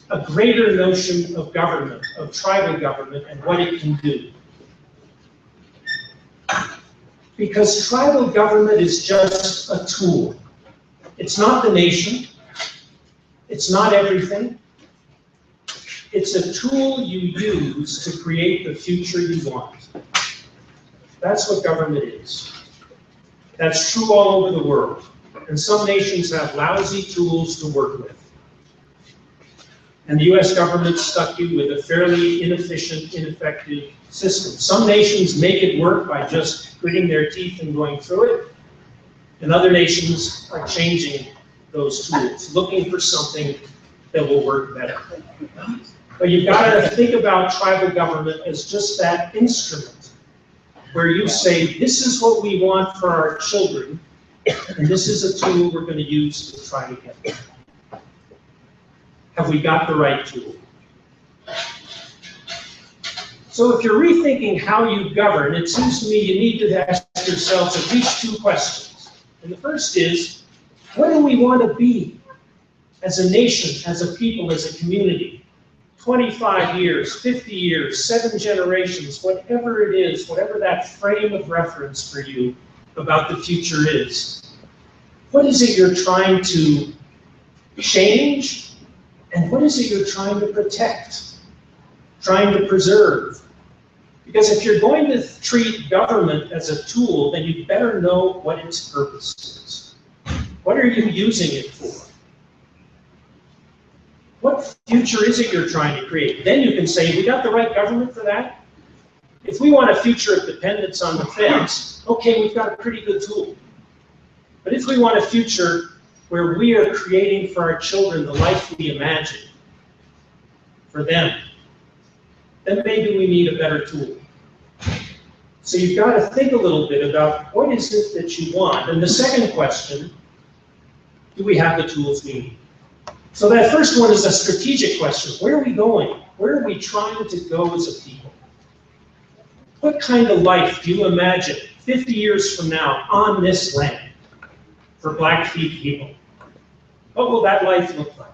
Speaker 6: a greater notion of government, of tribal government, and what it can do. Because tribal government is just a tool. It's not the nation. It's not everything. It's a tool you use to create the future you want. That's what government is. That's true all over the world. And some nations have lousy tools to work with. And the US government stuck you with a fairly inefficient, ineffective system. Some nations make it work by just gritting their teeth and going through it. And other nations are changing those tools, looking for something that will work better. But you've got to think about tribal government as just that instrument where you say, this is what we want for our children, and this is a tool we're going to use to try to get there. Have we got the right tool? So if you're rethinking how you govern, it seems to me you need to ask yourselves at least two questions. And the first is, what do we want to be as a nation, as a people, as a community? 25 years, 50 years, 7 generations, whatever it is, whatever that frame of reference for you about the future is. What is it you're trying to change? And what is it you're trying to protect? Trying to preserve? Because if you're going to treat government as a tool, then you better know what its purpose is. What are you using it for? What future is it you're trying to create? Then you can say, we got the right government for that? If we want a future of dependence on the feds, okay, we've got a pretty good tool. But if we want a future where we are creating for our children the life we imagine for them, then maybe we need a better tool. So you've got to think a little bit about what is it that you want. And the second question, do we have the tools we need? So that first one is a strategic question. Where are we going? Where are we trying to go as a people? What kind of life do you imagine 50 years from now on this land for Blackfeet people? What will that life look like?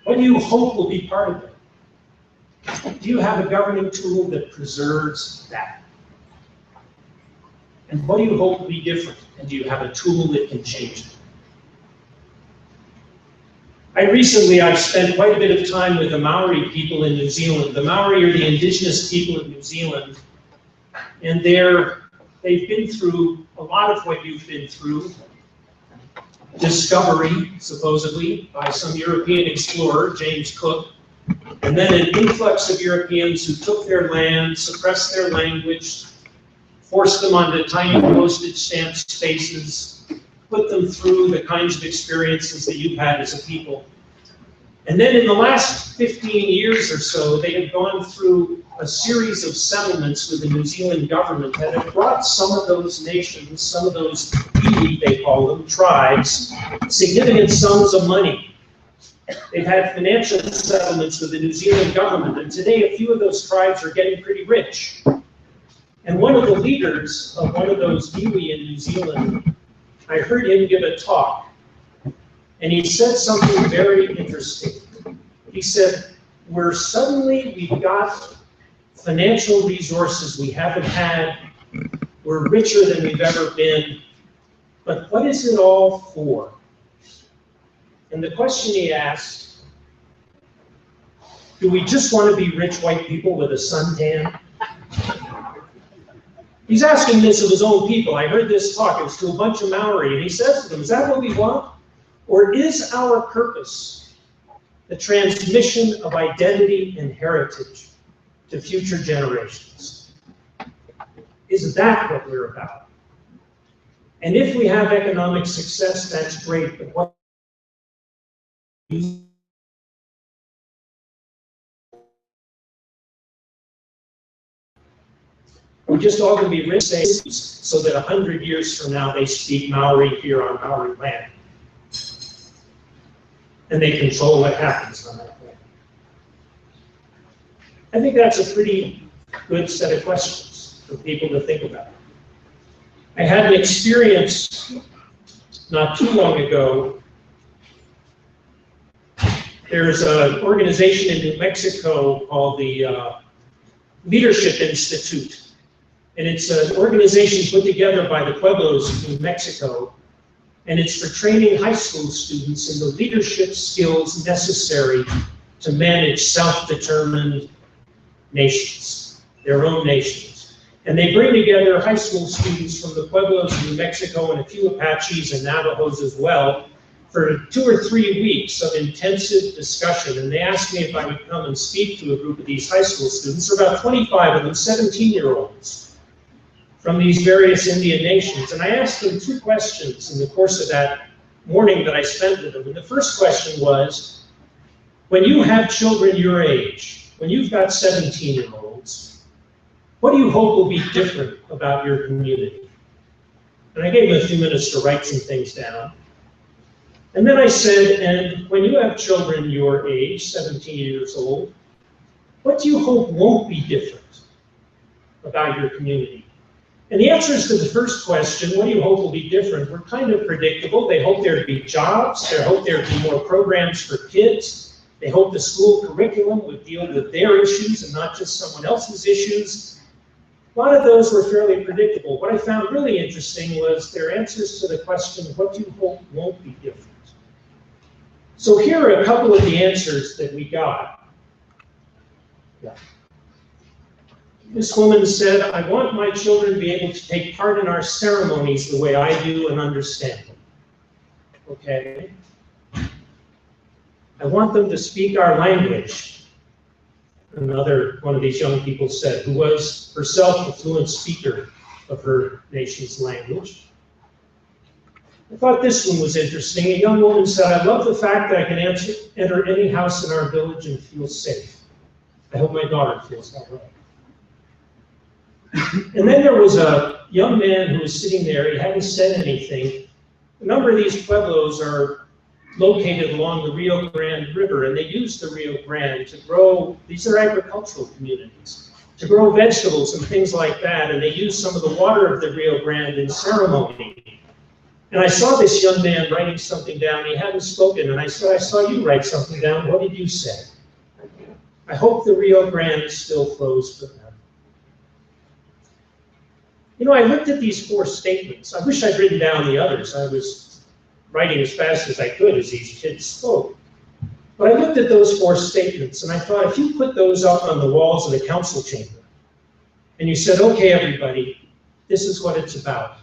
Speaker 6: What do you hope will be part of it? Do you have a governing tool that preserves that? And what do you hope will be different? And do you have a tool that can change it? I've spent quite a bit of time with the Maori people in New Zealand. The Maori are the indigenous people of New Zealand, and they've been through a lot of what you've been through. Discovery, supposedly, by some European explorer, James Cook, and then an influx of Europeans who took their land, suppressed their language, forced them onto tiny postage stamp spaces, put them through the kinds of experiences that you've had as a people. And then in the last 15 years or so, they have gone through a series of settlements with the New Zealand government that have brought some of those nations, some of those iwi, they call them, tribes, significant sums of money. They've had financial settlements with the New Zealand government, and today a few of those tribes are getting pretty rich. And one of the leaders of one of those iwi in New Zealand, I heard him give a talk, and he said something very interesting. He said, we've got financial resources we haven't had, we're richer than we've ever been, but what is it all for? And the question he asked, do we just want to be rich white people with a suntan? He's asking this of his own people. I heard this talk, it was to a bunch of Maori, and he says to them, is that what we want? Or is our purpose the transmission of identity and heritage to future generations? Is that what we're about? And if we have economic success, that's great, but what we're just all going to be rich so that 100 years from now they speak Maori here on Maori land. And they control what happens on that land. I think that's a pretty good set of questions for people to think about. I had an experience not too long ago. There's an organization in New Mexico called the Leadership Institute. And it's an organization put together by the Pueblos of New Mexico. And it's for training high school students in the leadership skills necessary to manage self-determined nations, their own nations. And they bring together high school students from the Pueblos of New Mexico and a few Apaches and Navajos as well for 2 or 3 weeks of intensive discussion. And they asked me if I would come and speak to a group of these high school students. There are about 25 of them, 17-year-olds. From these various Indian nations. And I asked them 2 questions in the course of that morning that I spent with them. And the first question was, when you have children your age, when you've got 17-year-olds, what do you hope will be different about your community? And I gave them a few minutes to write some things down. And then I said, and when you have children your age, 17 years old, what do you hope won't be different about your community? And the answers to the first question, what do you hope will be different, were kind of predictable. They hope there'd be jobs, they hope there'd be more programs for kids, they hope the school curriculum would deal with their issues and not just someone else's issues. A lot of those were fairly predictable. What I found really interesting was their answers to the question, what do you hope won't be different? So here are a couple of the answers that we got. Yeah. This woman said, I want my children to be able to take part in our ceremonies the way I do and understand them. Okay. I want them to speak our language. Another one of these young people said, who was herself a fluent speaker of her nation's language. I thought this one was interesting. A young woman said, I love the fact that I can enter any house in our village and feel safe. I hope my daughter feels that way. And then there was a young man who was sitting there, he hadn't said anything. A number of these pueblos are located along the Rio Grande River, and they use the Rio Grande to grow, these are agricultural communities. to grow vegetables and things like that, and they use some of the water of the Rio Grande in ceremony. And I saw this young man writing something down. He hadn't spoken, and I said, I saw you write something down. What did you say? I hope the Rio Grande still flows forever. You know, I looked at these 4 statements. I wish I'd written down the others. I was writing as fast as I could as these kids spoke. But I looked at those 4 statements, and I thought, if you put those up on the walls of the council chamber, and you said, okay, everybody, this is what it's about.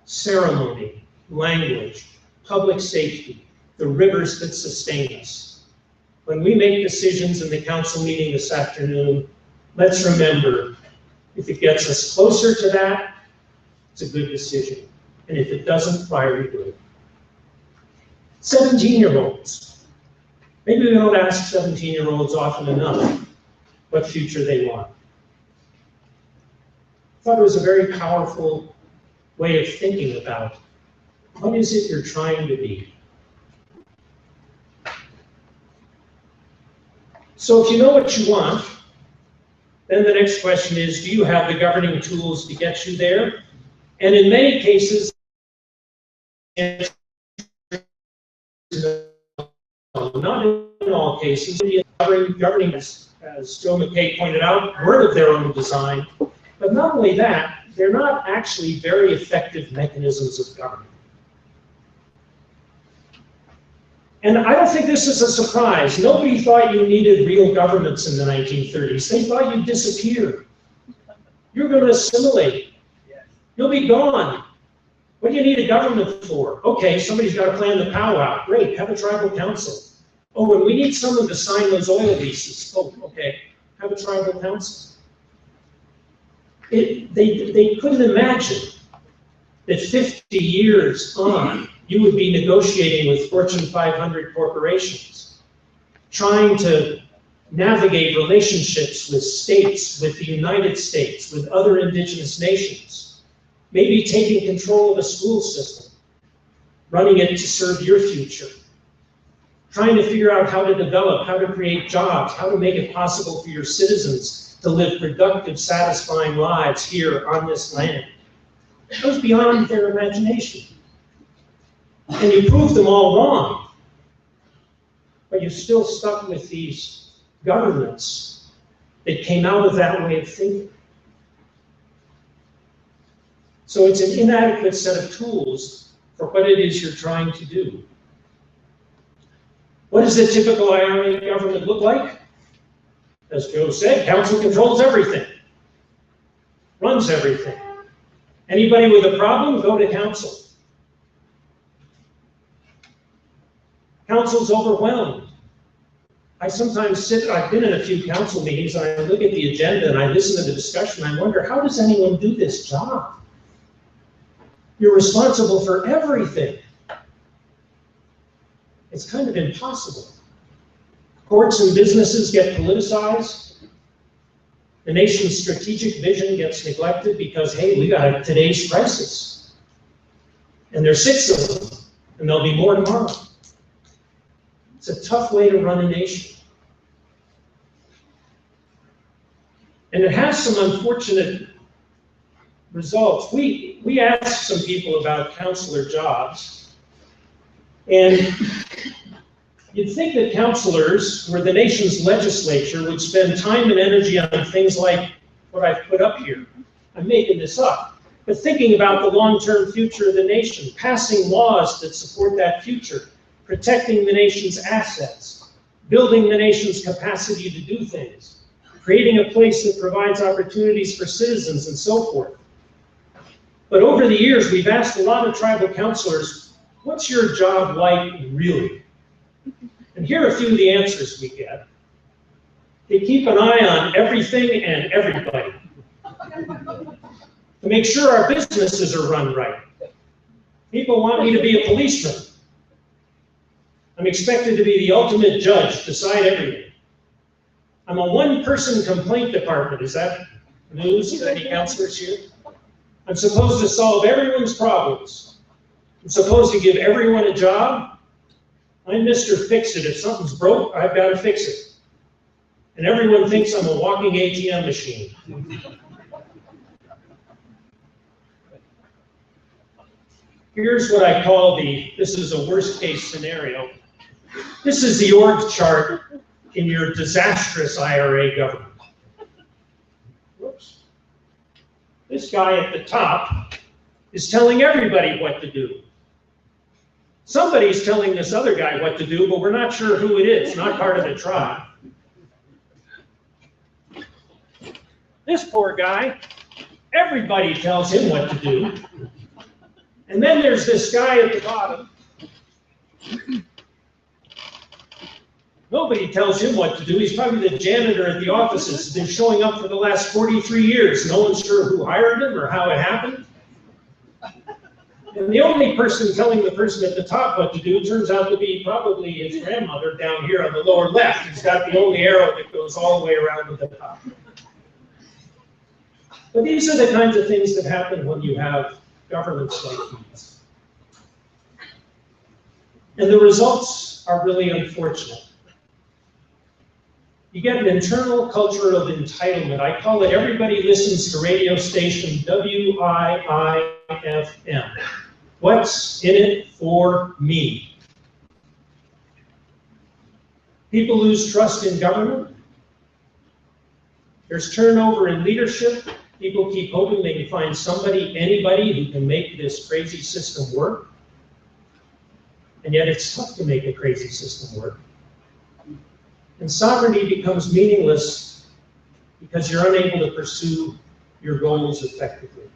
Speaker 6: Ceremony, language, public safety, the rivers that sustain us. When we make decisions in the council meeting this afternoon, let's remember, if it gets us closer to that, it's a good decision. And if it doesn't, why are we doing it? 17-year-olds. Maybe we don't ask 17-year-olds often enough what future they want. I thought it was a very powerful way of thinking about what is it you're trying to be. So if you know what you want, then the next question is, do you have the governing tools to get you there? And in many cases, not in all cases, governing, as Joe Mckay pointed out, were of their own design. But not only that, they're not actually very effective mechanisms of government. And I don't think this is a surprise. Nobody thought you needed real governments in the 1930s. They thought you'd disappear. You're going to assimilate. You'll be gone. What do you need a government for? Okay, somebody's got to plan the powwow. Great, have a tribal council. Oh, and we need someone to sign those oil leases. Oh, okay, have a tribal council. They couldn't imagine that 50 years on, you would be negotiating with Fortune 500 corporations, trying to navigate relationships with states, with the United States, with other indigenous nations, maybe taking control of a school system, running it to serve your future, trying to figure out how to develop, how to create jobs, how to make it possible for your citizens to live productive, satisfying lives here on this land. It goes beyond their imagination. And you proved them all wrong, but you're still stuck with these governments that came out of that way of thinking. So it's an inadequate set of tools for what it is you're trying to do. What does the typical IRA government look like? As Joe said, council controls everything, runs everything. Anybody with a problem, go to council. Council's overwhelmed. I sometimes I've been in a few council meetings, and I look at the agenda and I listen to the discussion, and I wonder, how does anyone do this job? You're responsible for everything. It's kind of impossible. Courts and businesses get politicized. The nation's strategic vision gets neglected because, hey, we got today's crisis. And there's 6 of them, and there'll be more tomorrow. It's a tough way to run a nation. And it has some unfortunate results. We asked some people about counselor jobs, and you'd think that counselors, who are the nation's legislature, would spend time and energy on things like what I've put up here. I'm making this up. But thinking about the long-term future of the nation, passing laws that support that future, protecting the nation's assets, building the nation's capacity to do things, creating a place that provides opportunities for citizens, and so forth. But over the years, we've asked a lot of tribal counselors, what's your job like really? And here are a few of the answers we get. They keep an eye on everything and everybody to make sure our businesses are run right. People want me to be a policeman. I'm expected to be the ultimate judge, decide everything. I'm a one-person complaint department. Is that news to any counselors here? I'm supposed to solve everyone's problems. I'm supposed to give everyone a job. I'm Mr. Fix-It. If something's broke, I've got to fix it. and everyone thinks I'm a walking ATM machine. Here's what I call this is a worst case scenario. This is the org chart in your disastrous IRA government. Whoops. This guy at the top is telling everybody what to do. Somebody's telling this other guy what to do, but we're not sure who it is, not part of the tribe. This poor guy, everybody tells him what to do. And then there's this guy at the bottom. Nobody tells him what to do. He's probably the janitor at the offices. He's been showing up for the last 43 years. No one's sure who hired him or how it happened. And the only person telling the person at the top what to do turns out to be probably his grandmother down here on the lower left. He's got the only arrow that goes all the way around to the top. But these are the kinds of things that happen when you have governments like these. And the results are really unfortunate. You get an internal culture of entitlement. I call it everybody listens to radio station WIIFM. What's in it for me? People lose trust in government. There's turnover in leadership. People keep hoping they can find somebody, anybody who can make this crazy system work. And yet it's tough to make a crazy system work. And sovereignty becomes meaningless because you're unable to pursue your goals effectively.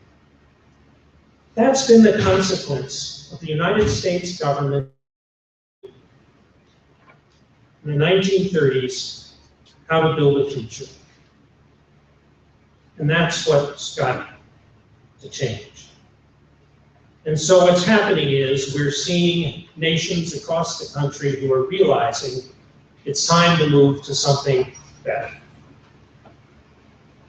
Speaker 6: That's been the consequence of the United States government in the 1930s, how to build a future. And that's what's got to change. And so what's happening is we're seeing nations across the country who are realizing it's time to move to something better.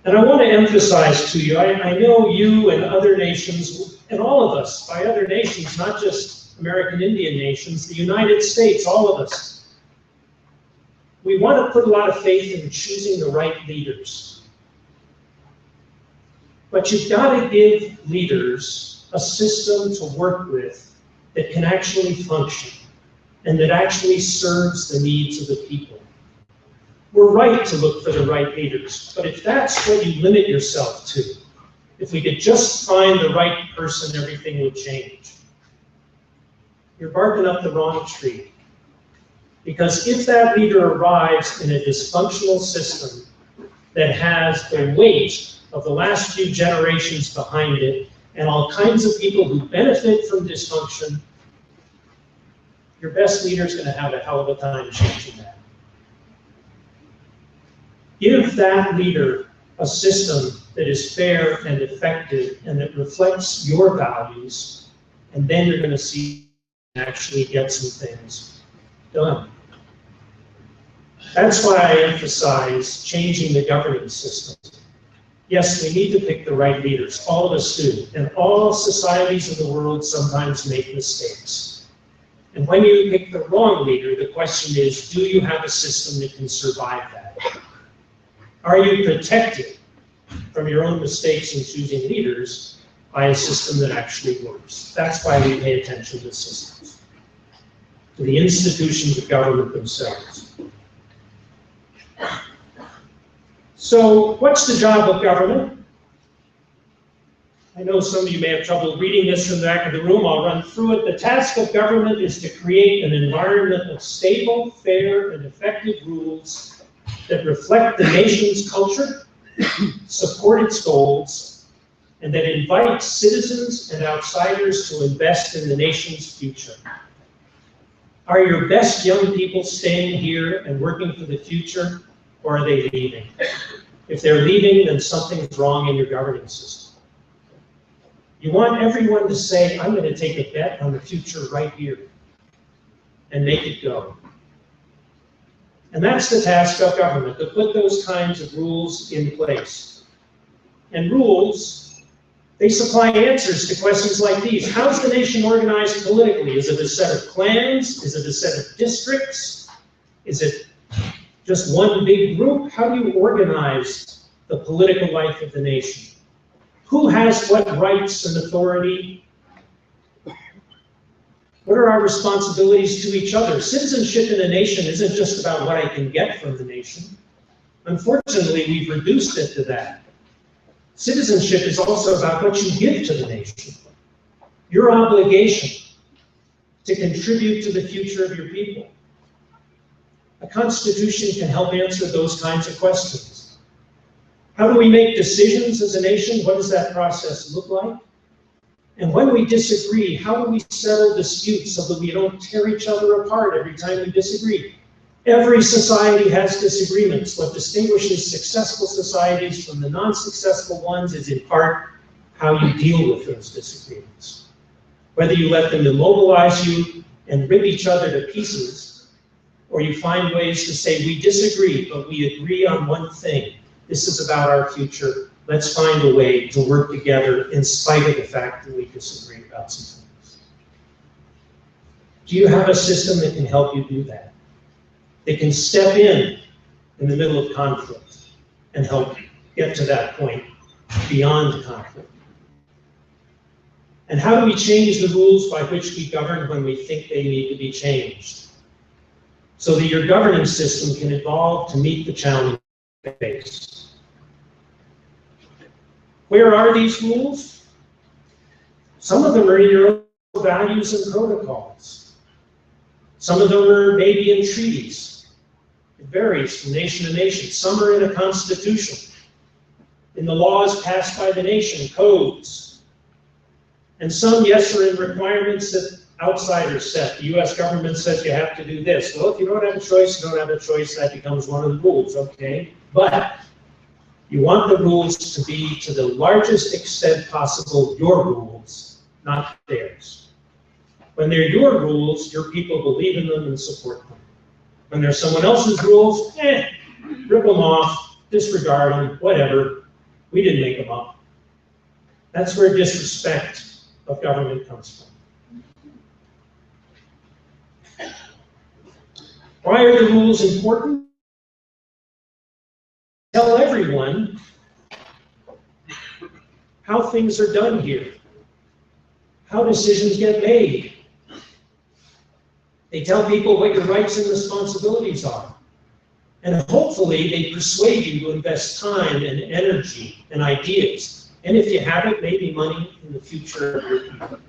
Speaker 6: And I want to emphasize to you, I know you and other nations, and all of us, by other nations, not just American Indian nations, the United States, all of us, we want to put a lot of faith in choosing the right leaders. But you've got to give leaders a system to work with that can actually function and that actually serves the needs of the people. We're right to look for the right leaders, but if that's what you limit yourself to, if we could just find the right person, everything would change. You're barking up the wrong tree. Because if that leader arrives in a dysfunctional system that has the weight of the last few generations behind it, and all kinds of people who benefit from dysfunction, your best leader is going to have a hell of a time changing that. Give that leader a system that is fair and effective and that reflects your values, and then you're going to see actually get some things done. That's why I emphasize changing the governing system. Yes, we need to pick the right leaders. All of us do. And all societies in the world sometimes make mistakes. And when you pick the wrong leader, the question is, do you have a system that can survive that? Are you protected from your own mistakes in choosing leaders by a system that actually works? That's why we pay attention to systems, to the institutions of government themselves. So what's the job of government? I know some of you may have trouble reading this from the back of the room. I'll run through it. The task of government is to create an environment of stable, fair, and effective rules that reflect the nation's culture, support its goals, and that invite citizens and outsiders to invest in the nation's future. Are your best young people staying here and working for the future, or are they leaving? If they're leaving, then something's wrong in your governing system. You want everyone to say, I'm going to take a bet on the future right here and make it go. And that's the task of government, to put those kinds of rules in place. And rules, they supply answers to questions like these. How's the nation organized politically? Is it a set of clans? Is it a set of districts? Is it just one big group? How do you organize the political life of the nation? Who has what rights and authority? What are our responsibilities to each other? Citizenship in a nation isn't just about what I can get from the nation. Unfortunately, we've reduced it to that. Citizenship is also about what you give to the nation. Your obligation to contribute to the future of your people. A constitution can help answer those kinds of questions. How do we make decisions as a nation? What does that process look like? And when we disagree, how do we settle disputes so that we don't tear each other apart every time we disagree? Every society has disagreements. What distinguishes successful societies from the non-successful ones is in part how you deal with those disagreements. Whether you let them immobilize you and rip each other to pieces, or you find ways to say, we disagree, but we agree on one thing. This is about our future. Let's find a way to work together in spite of the fact that we disagree about some things. Do you have a system that can help you do that? That can step in the middle of conflict and help get to that point beyond conflict? And how do we change the rules by which we govern when we think they need to be changed? So that your governing system can evolve to meet the challenge you face. Where are these rules? Some of them are in your own values and protocols. Some of them are maybe in treaties. It varies from nation to nation. Some are in a constitution, in the laws passed by the nation, codes. And some, yes, are in requirements that outsiders set. The US government says you have to do this. Well, if you don't have a choice, you don't have a choice. That becomes one of the rules, okay? But you want the rules to be, to the largest extent possible, your rules, not theirs. When they're your rules, your people believe in them and support them. When they're someone else's rules, rip them off, disregard them, whatever. We didn't make them up. That's where disrespect of government comes from. Why are the rules important? Tell everyone how things are done here, how decisions get made. They tell people what your rights and responsibilities are. And hopefully they persuade you to invest time and energy and ideas. And if you have it, maybe money in the future of your people.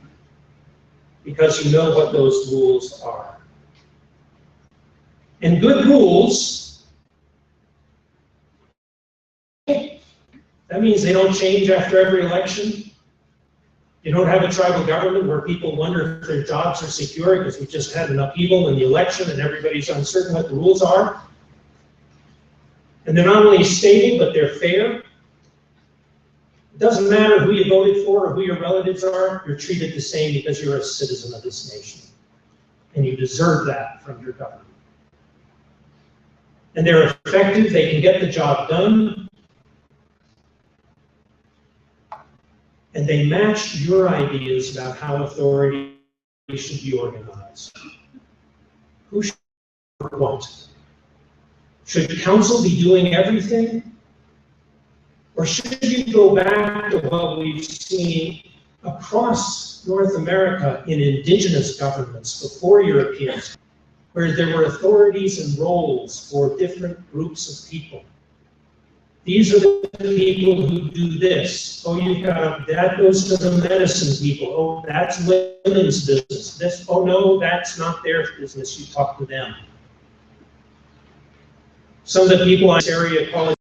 Speaker 6: Because you know what those rules are. And good rules, that means they don't change after every election. You don't have a tribal government where people wonder if their jobs are secure because we just had an upheaval in the election and everybody's uncertain what the rules are. And they're not only stable, but they're fair. It doesn't matter who you voted for or who your relatives are, you're treated the same because you're a citizen of this nation. And you deserve that from your government. And they're effective, they can get the job done. And they match your ideas about how authority should be organized. Who should what? Should council be doing everything? Or should you go back to what we've seen across North America in indigenous governments before Europeans, where there were authorities and roles for different groups of people? These are the people who do this. Oh, you've got that goes to the medicine people. Oh, that's women's business. This, oh no, that's not their business. You talk to them. Some of the people in this area call it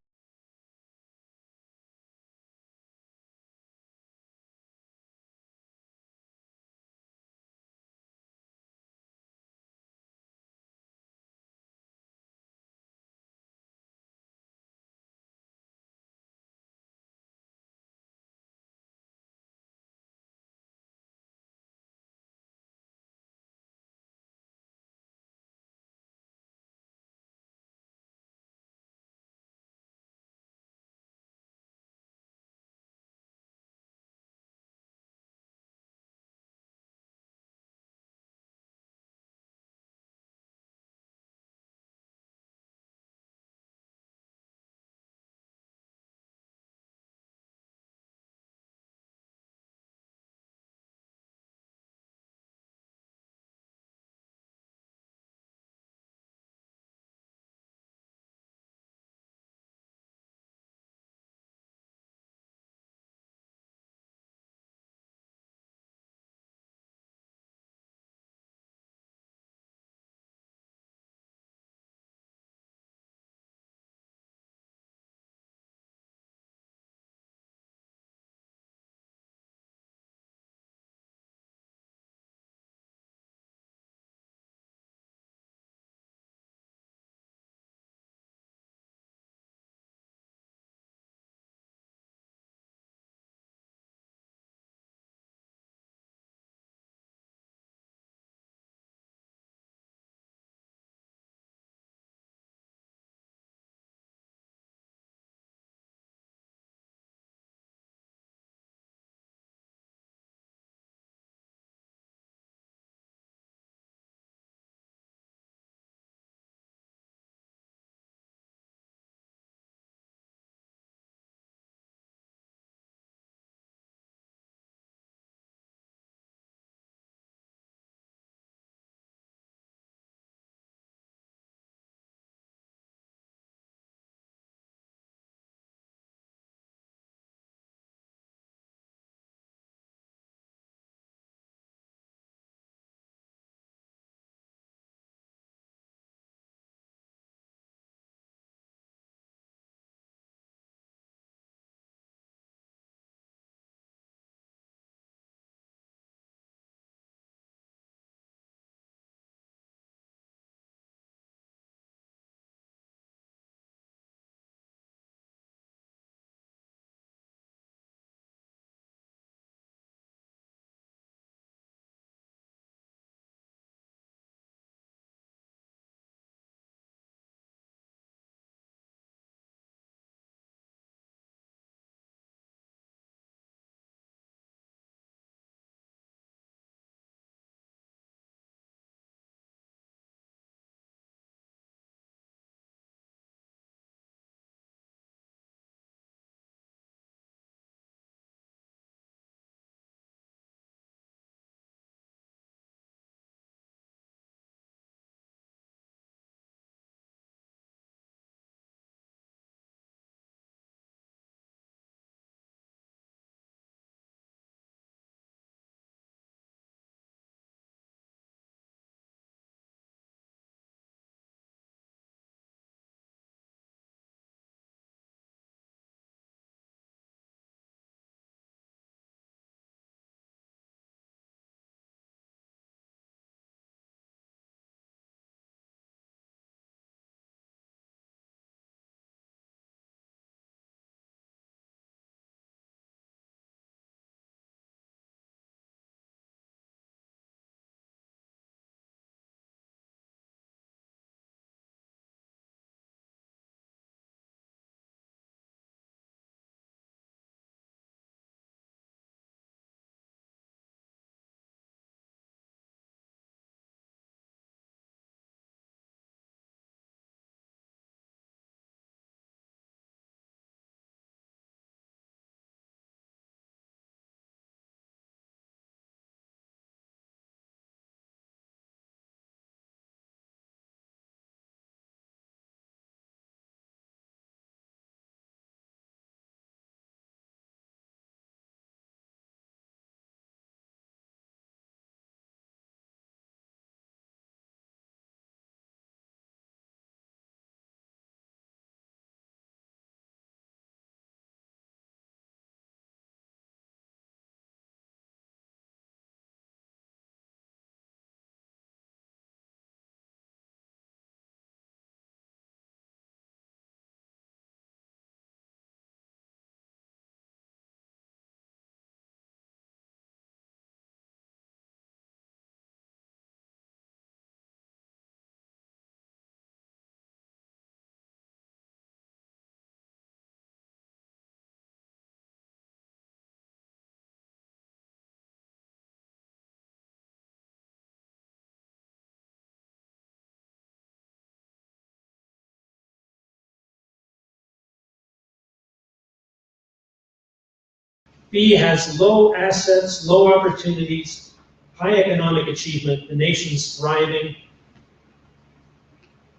Speaker 6: B has low assets, low opportunities, high economic achievement, the nation's thriving.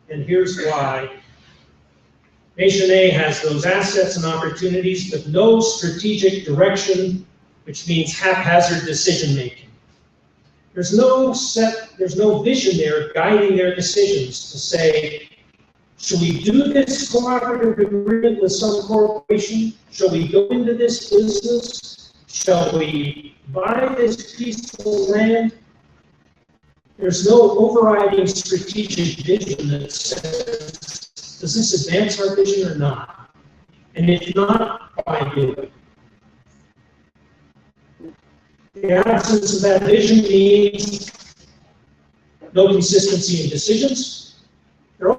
Speaker 6: And here's why. Nation A has those assets and opportunities, but no strategic direction, which means haphazard decision-making. There's no vision there guiding their decisions to say, should we do this cooperative agreement with some corporation? Shall we go into this business? Shall we buy this piece of land? There's no overriding strategic vision that says, does this advance our vision or not? And if not, why do it? The absence of that vision means no consistency in decisions. Our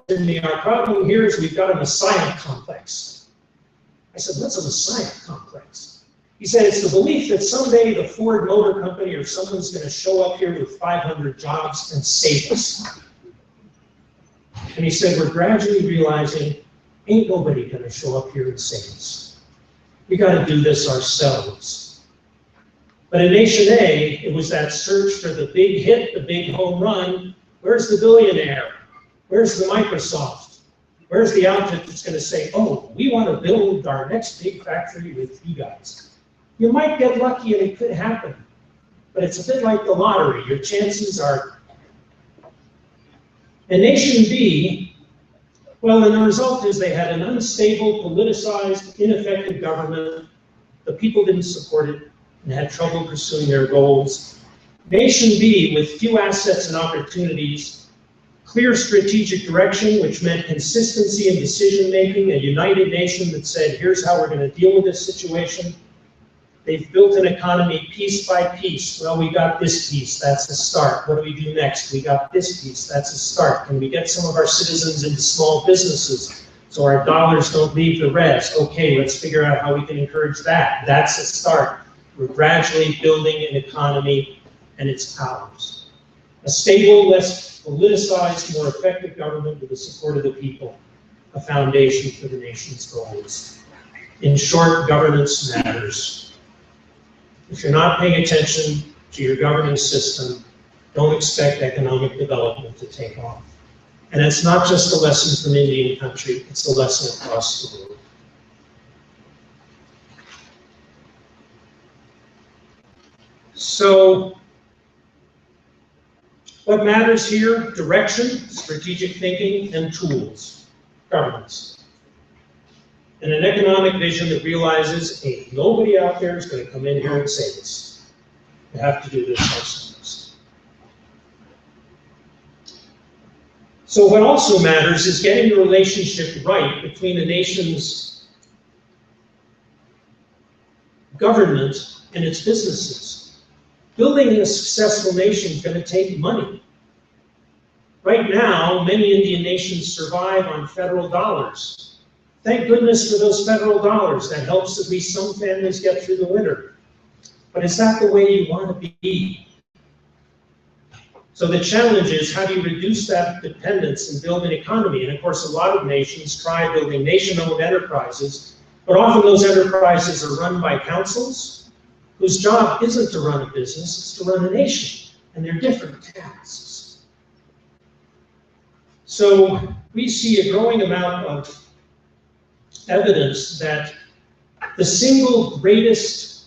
Speaker 6: problem here is we've got a messiah complex. I said, what's a messiah complex? He said, it's the belief that someday the Ford Motor Company or someone's going to show up here with 500 jobs and save us. And he said, we're gradually realizing, ain't nobody going to show up here and save us. We got to do this ourselves. But in Nation A, it was that search for the big hit, the big home run. Where's the billionaire? Where's the Microsoft? Where's the outfit that's going to say, oh, we want to build our next big factory with you guys? You might get lucky and it could happen, but it's a bit like the lottery. Your chances are. And Nation B, well, and the result is they had an unstable, politicized, ineffective government. The people didn't support it and had trouble pursuing their goals. Nation B, with few assets and opportunities, clear strategic direction, which meant consistency in decision-making, a united nation that said, here's how we're going to deal with this situation. They've built an economy piece by piece. Well, we got this piece, that's a start. What do we do next? We got this piece, that's a start. Can we get some of our citizens into small businesses so our dollars don't leave the rest? Okay, let's figure out how we can encourage that. That's a start. We're gradually building an economy, and it's ours. A stable, less politicized, more effective government with the support of the people, a foundation for the nation's goals. In short, governance matters. If you're not paying attention to your governance system, don't expect economic development to take off. And it's not just a lesson from Indian country, it's a lesson across the world. So, what matters here? Direction, strategic thinking, and tools, governance. And an economic vision that realizes, hey, nobody out there is going to come in here and save us. We have to do this ourselves. So what also matters is getting the relationship right between a nation's government and its businesses. Building a successful nation is going to take money. Right now, many Indian nations survive on federal dollars. Thank goodness for those federal dollars. That helps at least some families get through the winter. But is that the way you want to be? So the challenge is, how do you reduce that dependence and build an economy? And of course, a lot of nations try building nation-owned enterprises, but often those enterprises are run by councils whose job isn't to run a business, it's to run a nation, and they're different tasks. So we see a growing amount of evidence that the single greatest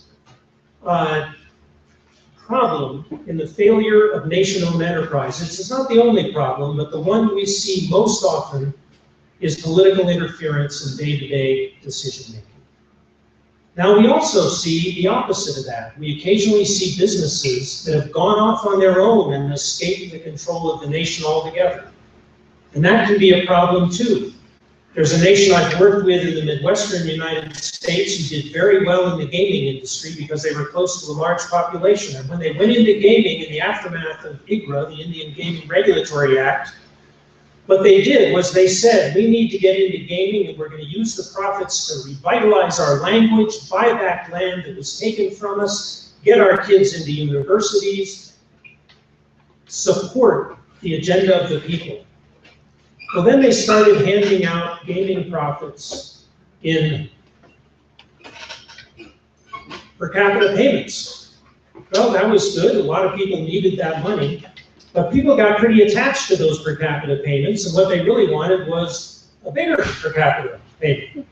Speaker 6: problem in the failure of nation-owned enterprises, it's not the only problem, but the one we see most often is political interference in day-to-day decision-making. Now, we also see the opposite of that. We occasionally see businesses that have gone off on their own and escaped the control of the nation altogether. And that can be a problem too. There's a nation I've worked with in the Midwestern United States who did very well in the gaming industry because they were close to a large population. And when they went into gaming in the aftermath of IGRA, the Indian Gaming Regulatory Act, what they did was they said, we need to get into gaming and we're going to use the profits to revitalize our language, buy back land that was taken from us, get our kids into universities, support the agenda of the people. Well, then they started handing out gaming profits in per capita payments. Well, that was good. A lot of people needed that money. But people got pretty attached to those per capita payments, and what they really wanted was a bigger per capita payment.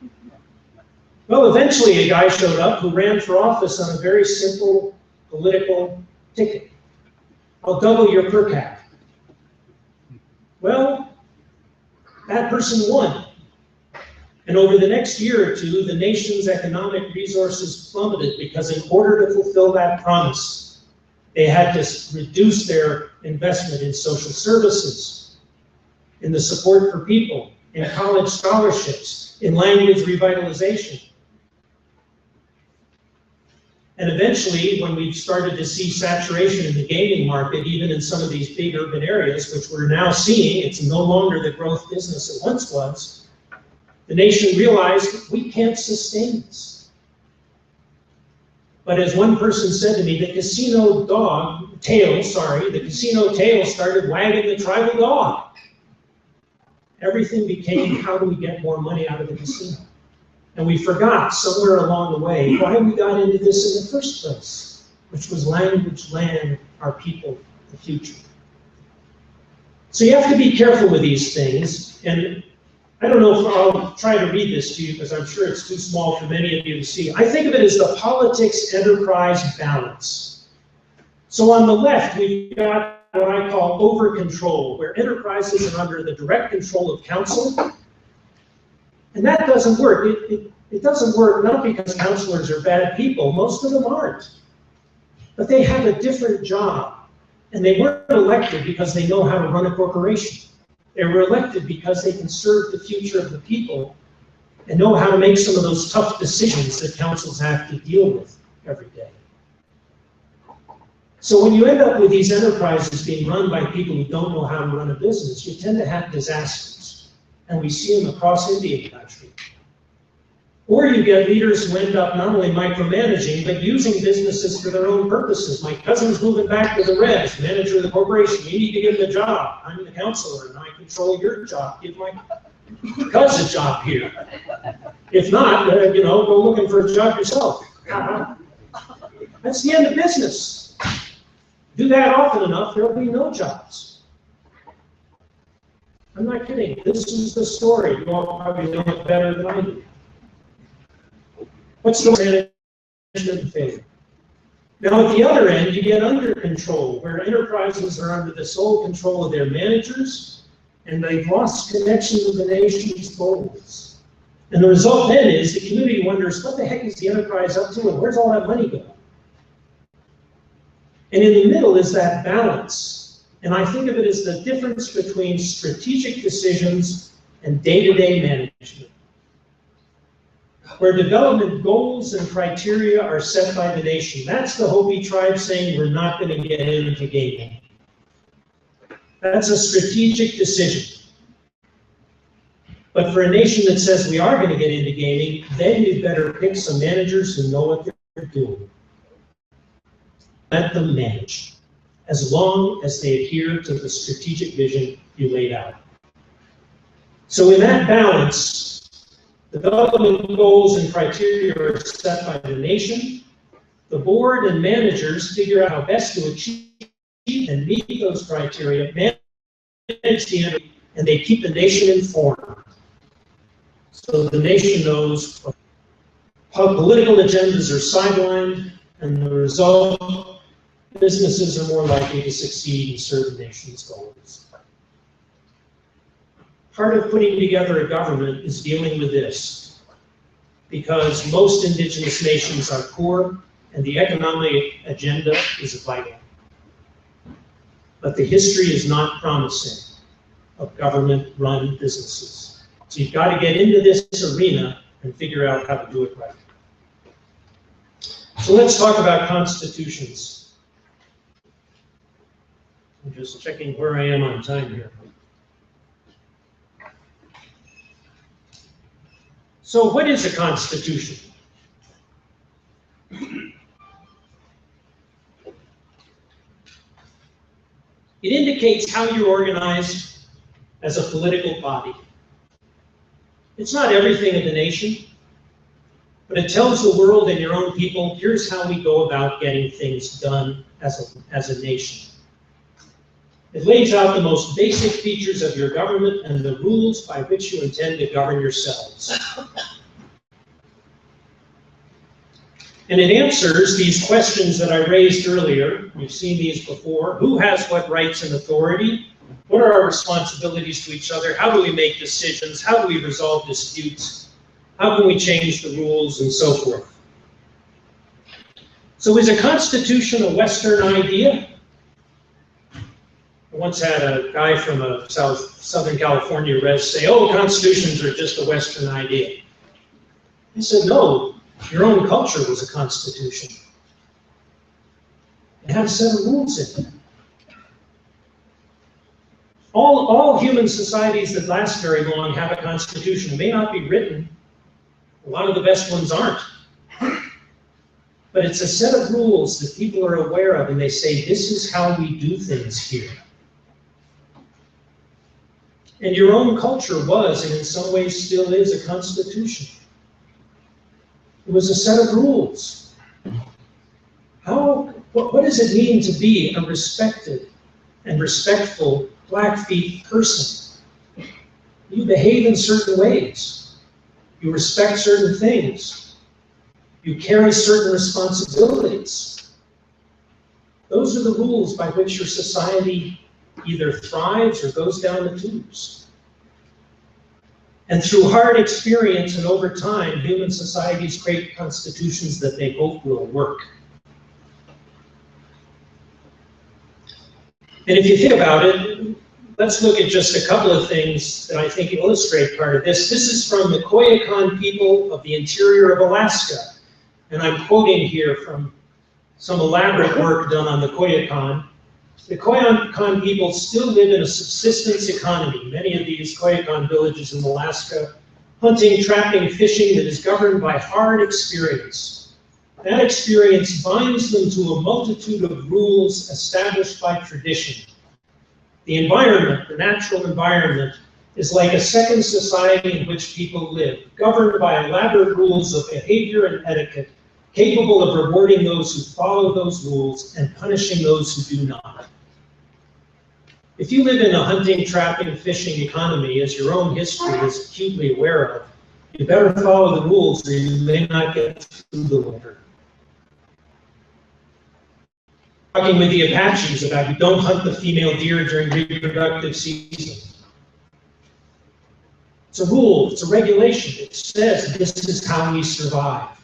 Speaker 6: Well, eventually a guy showed up who ran for office on a very simple political ticket. I'll double your per cap. Well, that person won. And over the next year or two, the nation's economic resources plummeted because in order to fulfill that promise, they had to reduce their investment in social services, in the support for people, in college scholarships, in language revitalization. And eventually, when we started to see saturation in the gaming market, even in some of these big urban areas, which we're now seeing, it's no longer the growth business it once was, the nation realized we can't sustain this. But as one person said to me, the casino tail started wagging the tribal dog. Everything became, how do we get more money out of the casino? And we forgot somewhere along the way why we got into this in the first place, which was language, land, our people, the future. So you have to be careful with these things. And I don't know if I'll try to read this to you because I'm sure it's too small for many of you to see. I think of it as the politics-enterprise balance. So on the left, we've got what I call over-control, where enterprises are under the direct control of counsel. And that doesn't work. It doesn't work not because counselors are bad people. Most of them aren't. But they have a different job. And they weren't elected because they know how to run a corporation. They were elected because they can serve the future of the people and know how to make some of those tough decisions that councils have to deal with every day. So when you end up with these enterprises being run by people who don't know how to run a business, you tend to have disasters. And we see them across Indian country. Or you get leaders who end up not only micromanaging, but using businesses for their own purposes. My cousin's moving back to the Reds, manager of the corporation. You need to give him a job. I'm the counselor, and I control your job. Give my cousin a job here. If not, go looking for a job yourself. That's the end of business. Do that often enough, there'll be no jobs. I'm not kidding. This is the story. You all probably know it better than I do. What's the management failure? Now, at the other end, you get under control, where enterprises are under the sole control of their managers, and they've lost connection with the nation's goals. And the result then is the community wonders, what the heck is the enterprise up to, and where's all that money going? And in the middle is that balance. And I think of it as the difference between strategic decisions and day-to-day management, where development goals and criteria are set by the nation. That's the Hopi tribe saying we're not going to get into gaming. That's a strategic decision. But for a nation that says we are going to get into gaming, then you better pick some managers who know what they're doing. Let them manage, as long as they adhere to the strategic vision you laid out. So in that balance, development goals and criteria are set by the nation. The board and managers figure out how best to achieve and meet those criteria, manage the entity, and they keep the nation informed. So the nation knows how political agendas are sidelined, and the result, businesses are more likely to succeed and serve the nation's goals. Part of putting together a government is dealing with this, because most indigenous nations are poor and the economic agenda is vital. But the history is not promising of government-run businesses. So you've got to get into this arena and figure out how to do it right. So let's talk about constitutions. I'm just checking where I am on time here. So what is a constitution? It indicates how you're organized as a political body. It's not everything of the nation. but it tells the world and your own people, here's how we go about getting things done as a nation. It lays out the most basic features of your government and the rules by which you intend to govern yourselves. And it answers these questions that I raised earlier. We've seen these before. Who has what rights and authority? What are our responsibilities to each other? How do we make decisions? How do we resolve disputes? How can we change the rules and so forth? So is a constitution a Western idea? I once had a guy from a Southern California res say, oh, constitutions are just a Western idea. I said, no, your own culture was a constitution. It had a set of rules in it. All human societies that last very long have a constitution. It may not be written. A lot of the best ones aren't. But it's a set of rules that people are aware of, and they say, this is how we do things here. And your own culture was, and in some ways still is, a constitution. It was a set of rules. What does it mean to be a respected and respectful Blackfeet person? You behave in certain ways. You respect certain things. You carry certain responsibilities. Those are the rules by which your society either thrives or goes down the tubes. And through hard experience and over time, human societies create constitutions that they hope will work. And if you think about it, let's look at just a couple of things that I think illustrate part of this. This is from the Koyukon people of the interior of Alaska. And I'm quoting here from some elaborate work done on the Koyukon. The Koyukon people still live in a subsistence economy. Many of these Koyukon villages in Alaska, hunting, trapping, fishing, that is governed by hard experience. That experience binds them to a multitude of rules established by tradition. The environment, the natural environment, is like a second society in which people live, governed by elaborate rules of behavior and etiquette, capable of rewarding those who follow those rules and punishing those who do not. If you live in a hunting, trapping, fishing economy, as your own history is acutely aware of, you better follow the rules or you may not get through the winter. Talking with the Apaches about you don't hunt the female deer during reproductive season. It's a rule, it's a regulation. It says this is how we survive.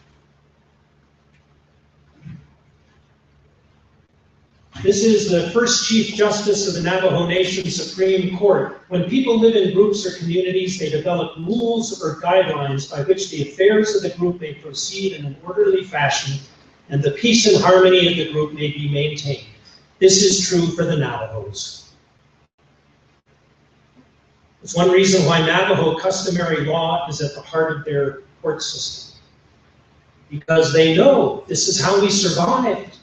Speaker 6: This is the first Chief Justice of the Navajo Nation Supreme Court. When people live in groups or communities, they develop rules or guidelines by which the affairs of the group may proceed in an orderly fashion and the peace and harmony of the group may be maintained. This is true for the Navajos. It's one reason why Navajo customary law is at the heart of their court system. Because they know this is how we survived,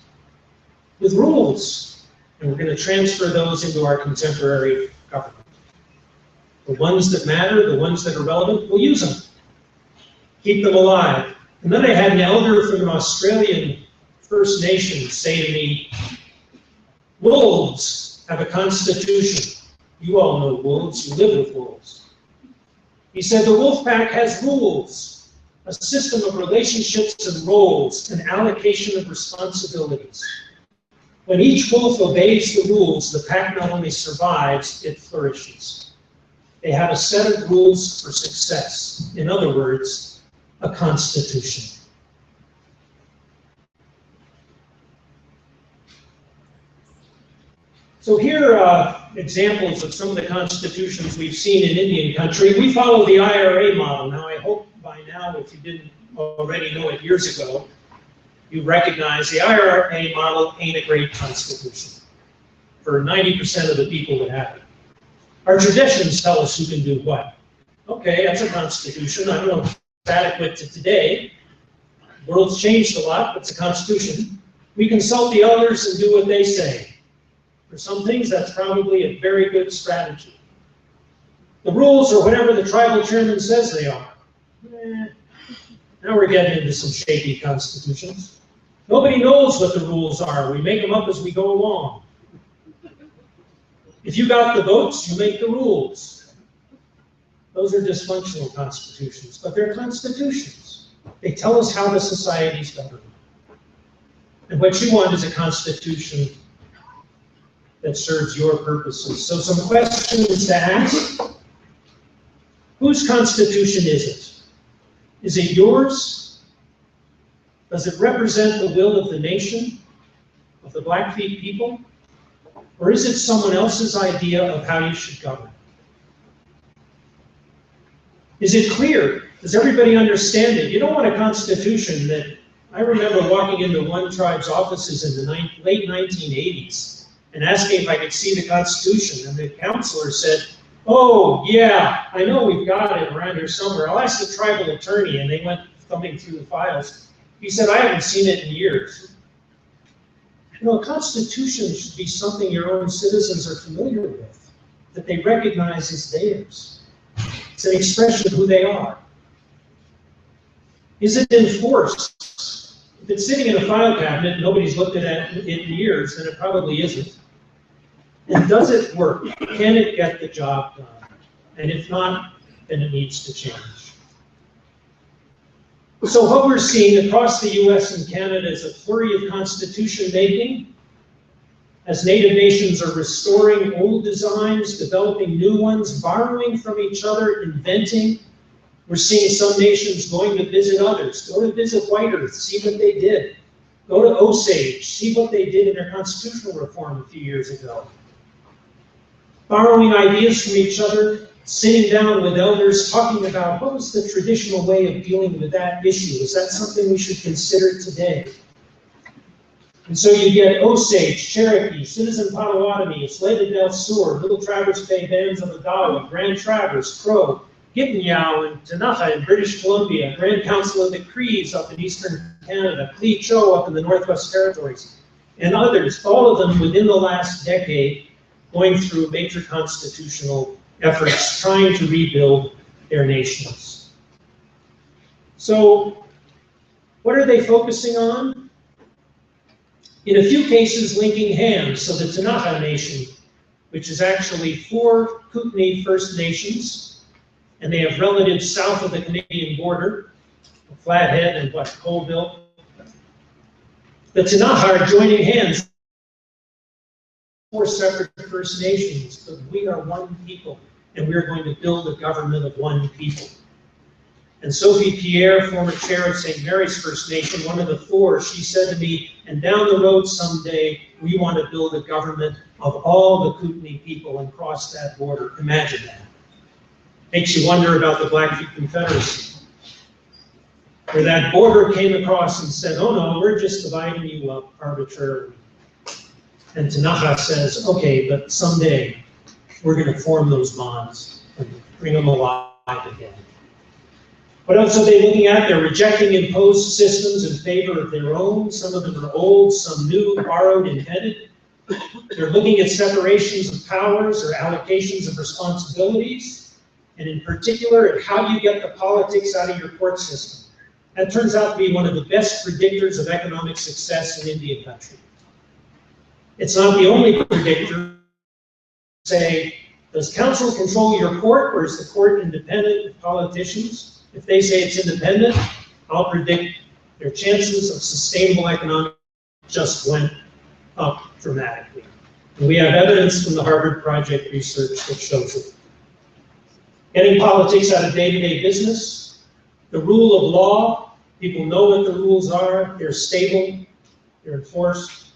Speaker 6: with rules. And we're going to transfer those into our contemporary government. The ones that matter, the ones that are relevant, we'll use them. Keep them alive. And then I had an elder from an Australian First Nation say to me, wolves have a constitution. You all know wolves, you live with wolves. He said the wolf pack has rules, a system of relationships and roles, an allocation of responsibilities. When each wolf obeys the rules, the pack not only survives, it flourishes. They have a set of rules for success. In other words, a constitution. So here are examples of some of the constitutions we've seen in Indian country. We follow the IRA model. Now, I hope by now, if you didn't already know it years ago, you recognize the IRA model ain't a great constitution for 90% of the people that have it. Our traditions tell us who can do what. Okay, that's a constitution. I don't know if it's adequate to today. The world's changed a lot, but it's a constitution. We consult the elders and do what they say. For some things, that's probably a very good strategy. The rules are whatever the tribal chairman says they are. Now we're getting into some shaky constitutions. Nobody knows what the rules are. We make them up as we go along. If you got the votes, you make the rules. Those are dysfunctional constitutions, but they're constitutions. They tell us how the society's governed. And what you want is a constitution that serves your purposes. So some questions to ask. Whose constitution is it? Is it yours? Does it represent the will of the nation, of the Blackfeet people? Or is it someone else's idea of how you should govern? Is it clear? Does everybody understand it? You don't want a constitution that, I remember walking into one tribe's offices in the late 1980s and asking if I could see the Constitution, and the counselor said, "Oh, yeah, I know we've got it around here somewhere. I'll ask the tribal attorney," and they went thumbing through the files. He said, "I haven't seen it in years." You know, a constitution should be something your own citizens are familiar with, that they recognize as theirs. It's an expression of who they are. Is it enforced? If it's sitting in a file cabinet, nobody's looked at it in years, then it probably isn't. And does it work? Can it get the job done? And if not, then it needs to change. So what we're seeing across the US and Canada is a flurry of constitution making, as native nations are restoring old designs, developing new ones, borrowing from each other, inventing. We're seeing some nations going to visit others. Go to visit White Earth, see what they did. Go to Osage, see what they did in their constitutional reform a few years ago. Borrowing ideas from each other, sitting down with elders, talking about what was the traditional way of dealing with that issue? Is that something we should consider today? And so you get Osage, Cherokee, Citizen Potawatomi, Slave del Sur, Little Traverse Bay Bands of Odawa, Grand Traverse, Crow, Gittinyao and Tanaka in British Columbia, Grand Council of the Crees up in eastern Canada, Cle-Cho up in the Northwest Territories, and others, all of them within the last decade, going through major constitutional efforts, trying to rebuild their nations. So, what are they focusing on? In a few cases, linking hands. So the Tanaka Nation, which is actually 4 Kootenai First Nations, and they have relatives south of the Canadian border, Flathead and Colville. The Tanaka are joining hands. 4 separate First Nations, but we are one people, and we're going to build a government of one people. And Sophie Pierre, former chair of St. Mary's First Nation, one of the 4, she said to me, and down the road someday, we want to build a government of all the Kootenai people and cross that border. Imagine that. Makes you wonder about the Blackfeet Confederacy, where that border came across and said, oh no, we're just dividing you up arbitrarily. And Tanaka says, okay, but someday we're going to form those bonds and bring them alive again. What else are they looking at? They're rejecting imposed systems in favor of their own. Some of them are old, some new, borrowed, invented. They're looking at separations of powers or allocations of responsibilities, and in particular at how you get the politics out of your court system. That turns out to be one of the best predictors of economic success in Indian country. It's not the only predictor. Say, does council control your court, or is the court independent of politicians? If they say it's independent, I'll predict their chances of sustainable economic just went up dramatically. And we have evidence from the Harvard Project research that shows it. Getting politics out of day-to-day business, the rule of law, people know what the rules are, they're stable, they're enforced.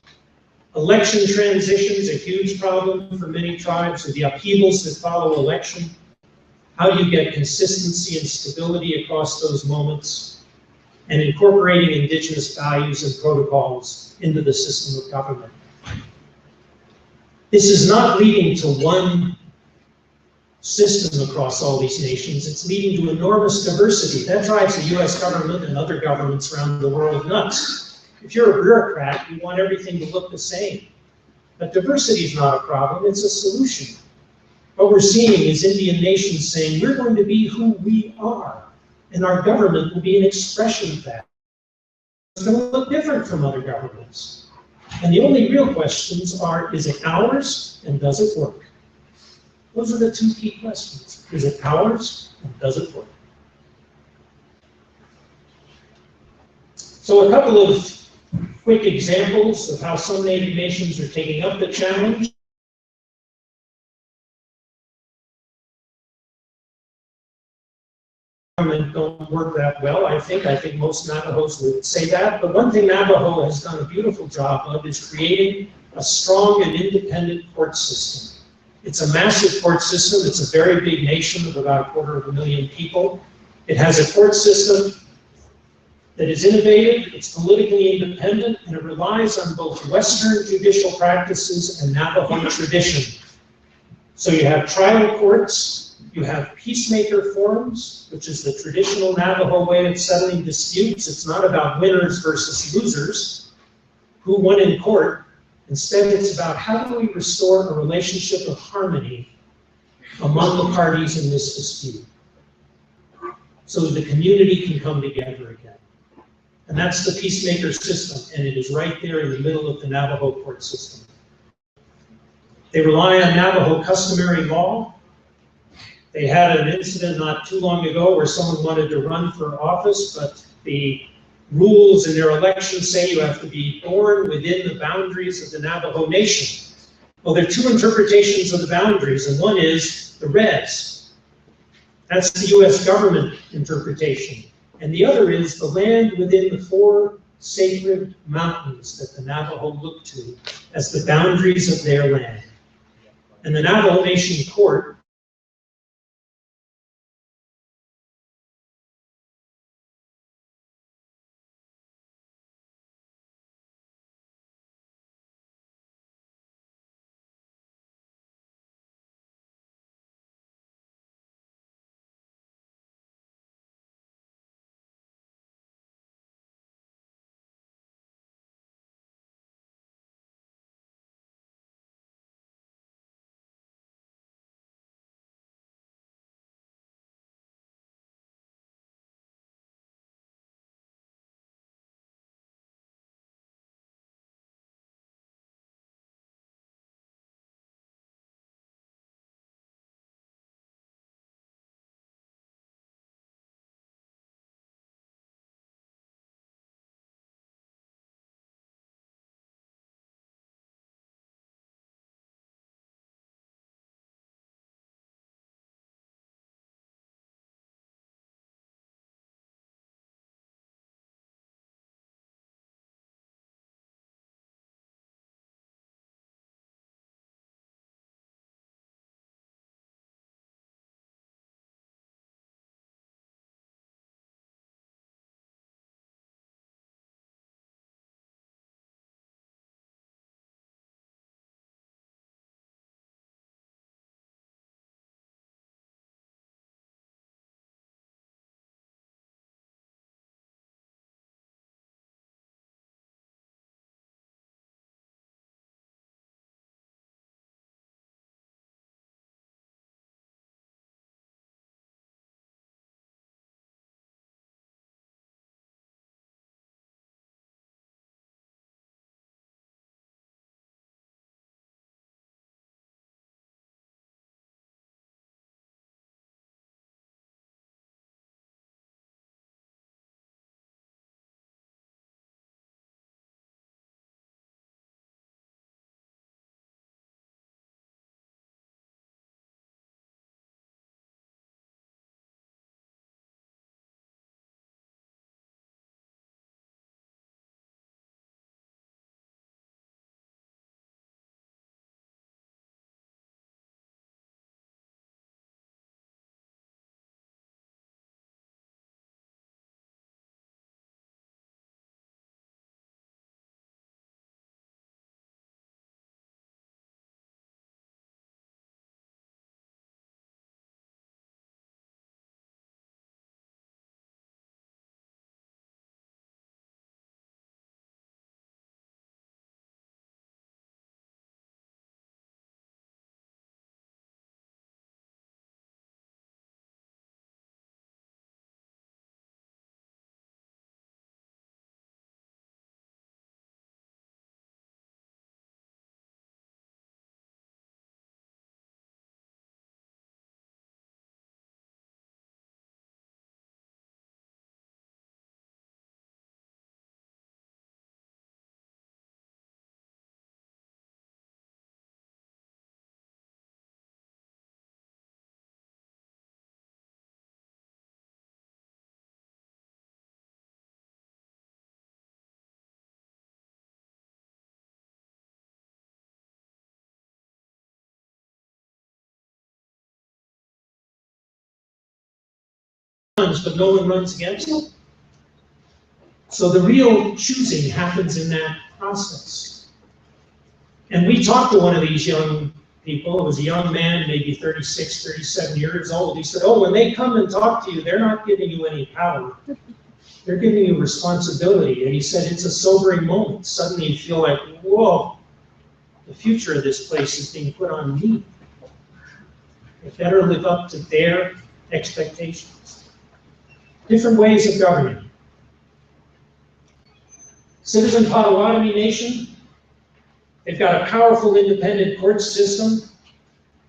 Speaker 6: Election transitions, a huge problem for many tribes, or the upheavals that follow election. How do you get consistency and stability across those moments, and incorporating indigenous values and protocols into the system of government? This is not leading to one system across all these nations. It's leading to enormous diversity. That drives the US government and other governments around the world nuts. If you're a bureaucrat, you want everything to look the same. But diversity is not a problem, it's a solution. What we're seeing is Indian nations saying, we're going to be who we are. And our government will be an expression of that. It's going to look different from other governments. And the only real questions are, is it ours and does it work? Those are the two key questions. Is it ours and does it work? So a couple of quick examples of how some Native nations are taking up the challenge. Don't work that well, I think. I think most Navajos would say that. But one thing Navajo has done a beautiful job of is creating a strong and independent court system. It's a massive court system. It's a very big nation of about 250,000 people. It has a court system that is innovative, it's politically independent, and it relies on both Western judicial practices and Navajo tradition. So you have trial courts, you have peacemaker forums, which is the traditional Navajo way of settling disputes. It's not about winners versus losers, who won in court. Instead, it's about how do we restore a relationship of harmony among the parties in this dispute, so that the community can come together again. And that's the peacemaker system, and it is right there in the middle of the Navajo court system. They rely on Navajo customary law. They had an incident not too long ago where someone wanted to run for office, but the rules in their election say you have to be born within the boundaries of the Navajo Nation. Well, there are two interpretations of the boundaries, and one is the res. That's the US government interpretation. And the other is the land within the 4 sacred mountains that the Navajo look to as the boundaries of their land. And the Navajo Nation court runs, but no one runs against him. So the real choosing happens in that process. And we talked to one of these young people. It was a young man, maybe 36, 37 years old. He said, oh, when they come and talk to you, they're not giving you any power. They're giving you responsibility. And he said, it's a sobering moment. Suddenly you feel like, whoa, the future of this place is being put on me. I better live up to their expectations. Different ways of governing. Citizen Potawatomi Nation, they've got a powerful independent court system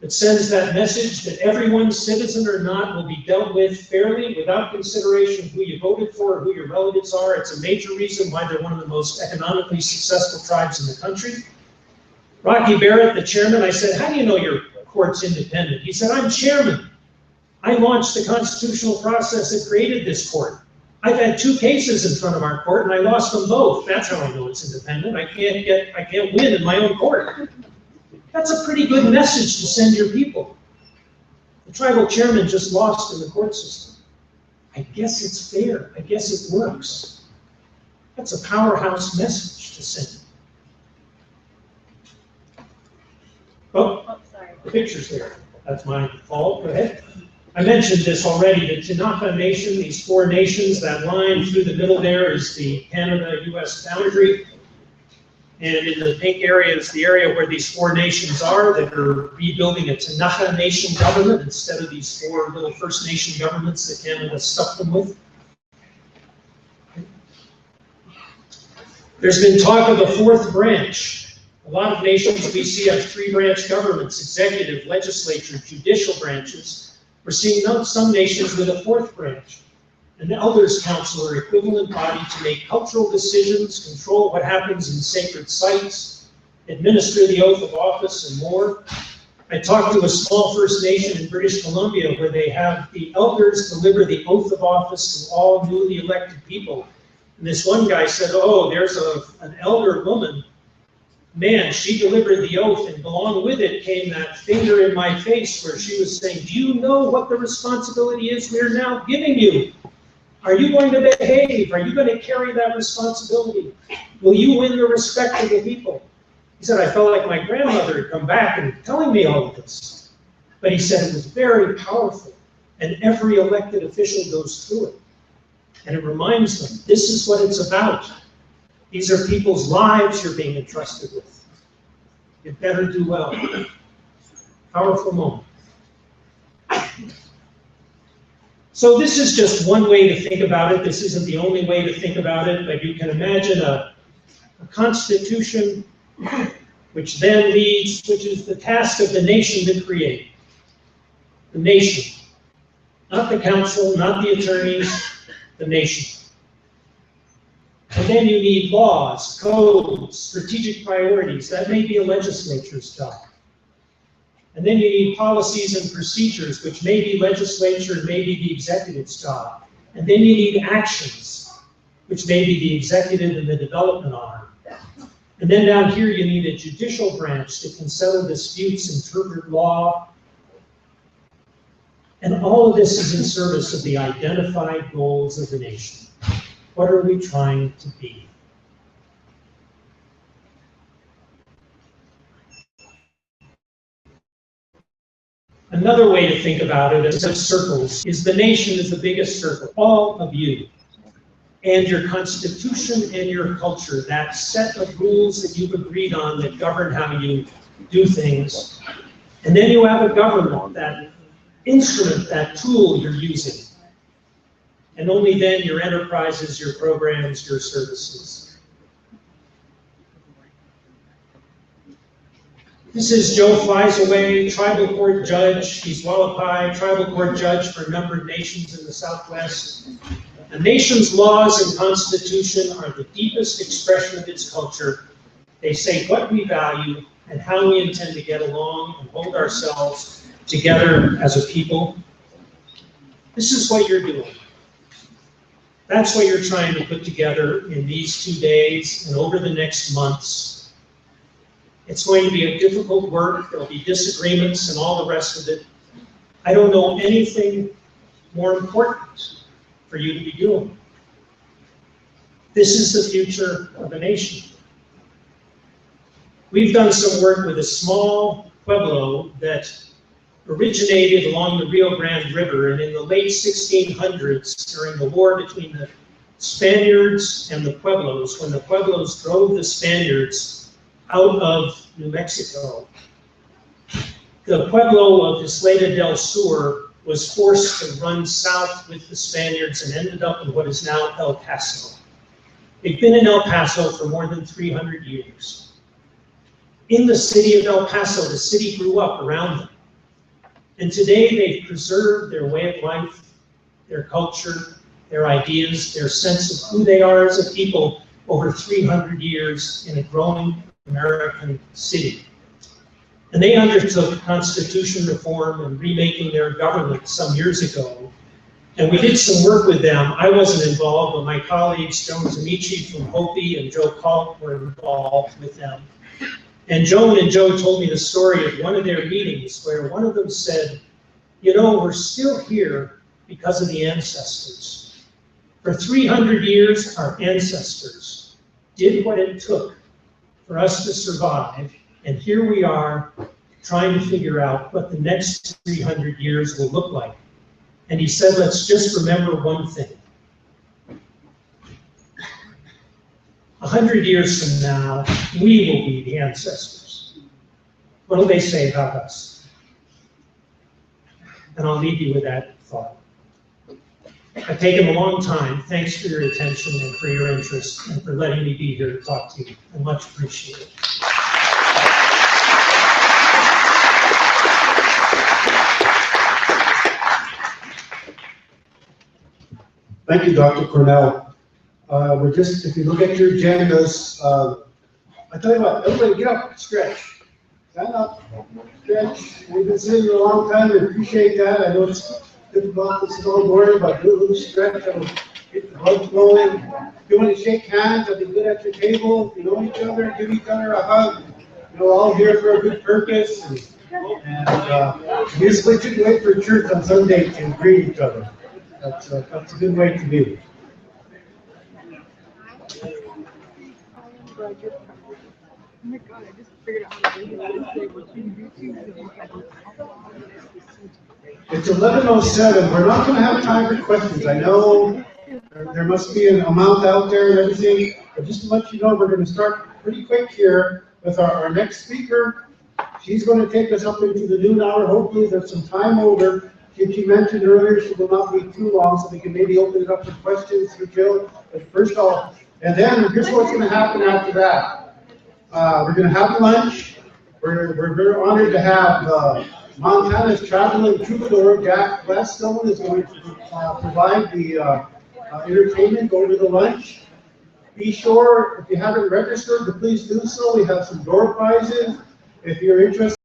Speaker 6: that sends that message that everyone, citizen or not, will be dealt with fairly without consideration of who you voted for or who your relatives are. It's a major reason why they're one of the most economically successful tribes in the country. Rocky Barrett, the chairman, I said, how do you know your court's independent? He said, I'm chairman. I launched the constitutional process that created this court. I've had 2 cases in front of our court and I lost them both. That's how I know it's independent. I can't win in my own court. That's a pretty good message to send your people. The tribal chairman just lost in the court system. I guess it's fair. I guess it works. That's a powerhouse message to send. Oh,
Speaker 7: sorry.
Speaker 6: the picture's there. That's my fault. Go ahead. I mentioned this already, the Chinaka Nation, these 4 nations, that line through the middle there is the Canada-US boundary. And in the pink area is the area where these 4 nations are that are rebuilding a Chinaka Nation government instead of these 4 little First Nation governments that Canada stuck them with. There's been talk of a 4th branch. A lot of nations we see have 3-branch governments, executive, legislature, judicial branches. We're seeing some nations with a 4th branch, an elders council or equivalent body to make cultural decisions, control what happens in sacred sites, administer the oath of office, and more. I talked to a small First Nation in British Columbia where they have the elders deliver the oath of office to all newly elected people. And this one guy said, oh, there's an elder woman. Man, she delivered the oath, and along with it came that finger in my face where she was saying, do you know what the responsibility is we're now giving you? Are you going to behave? Are you going to carry that responsibility? Will you win the respect of the people? He said, I felt like my grandmother had come back and telling me all of this. But he said it was very powerful, and every elected official goes through it. And it reminds them, this is what it's about. These are people's lives you're being entrusted with. You better do well. Powerful moment. So this is just one way to think about it. This isn't the only way to think about it, but you can imagine a constitution which then leads, which is the task of the nation to create. The nation. Not the council, not the attorneys, the nation. And then you need laws, codes, strategic priorities. That may be a legislature's job. And then you need policies and procedures, which may be legislature, may be the executive's job. And then you need actions, which may be the executive and the development arm. And then down here you need a judicial branch that can settle disputes, interpret law. And all of this is in service of the identified goals of the nation. What are we trying to be? Another way to think about it as circles is the nation is the biggest circle, all of you. And your constitution and your culture, that set of rules that you've agreed on that govern how you do things. And then you have a government, that instrument, that tool you're using. And only then your enterprises, your programs, your services. This is Joe Fliesaway, tribal court judge. He's Wallapai, tribal court judge for a number of nations in the Southwest. A nation's laws and constitution are the deepest expression of its culture. They say what we value and how we intend to get along and hold ourselves together as a people. This is what you're doing. That's what you're trying to put together in these 2 days and over the next months. It's going to be a difficult work. There'll be disagreements and all the rest of it. I don't know anything more important for you to be doing. This is the future of a nation. We've done some work with a small pueblo that originated along the Rio Grande River, and in the late 1600s, during the war between the Spaniards and the Pueblos, when the Pueblos drove the Spaniards out of New Mexico, the Pueblo of Isleta del Sur was forced to run south with the Spaniards and ended up in what is now El Paso. They've been in El Paso for more than 300 years. In the city of El Paso, the city grew up around them. And today they've preserved their way of life, their culture, their ideas, their sense of who they are as a people over 300 years in a growing American city. And they undertook constitution reform and remaking their government some years ago. And we did some work with them. I wasn't involved, but my colleagues, Joan Zamichi from Hopi and Joe Culp, were involved with them. And Joan and Joe told me the story of one of their meetings where one of them said, you know, we're still here because of the ancestors. For 300 years, our ancestors did what it took for us to survive. And here we are trying to figure out what the next 300 years will look like. And he said, let's just remember one thing. 100 years from now, we will be the ancestors. What do they say about us? And I'll leave you with that thought. I've taken a long time. Thanks for your attention and for your interest and for letting me be here to talk to you. I much appreciate it.
Speaker 1: Thank you, Dr. Cornell. If you look at your agendas, I tell you what, everybody get up, stretch. Stand up, stretch. We've been sitting here a long time, we appreciate that. I know it's difficult, it's a little boring, but do a little stretch, that'll get the blood flowing. If you want to shake hands, that'd be good at your table. If you know each other, give each other a hug. You know, we're all here for a good purpose. And usually you can wait for church on Sunday to greet each other. That's a good way to be.
Speaker 7: Oh my God, I just figured out how to do this.
Speaker 1: It's 11:07. We're not going to have time for questions. I know there must be an amount out there and everything, but just to let you know, we're going to start pretty quick here with our next speaker. She's going to take us up into the noon hour. Hopefully there's some time over. She mentioned earlier she will not be too long, so we can maybe open it up for questions for Jill. But first off, and then here's what's going to happen after that. We're going to have lunch. We're very honored to have Montana's traveling troubadour, Jack Gladstone, is going to provide the entertainment over the lunch. Be sure, if you haven't registered, to please do so. We have some door prizes. If you're interested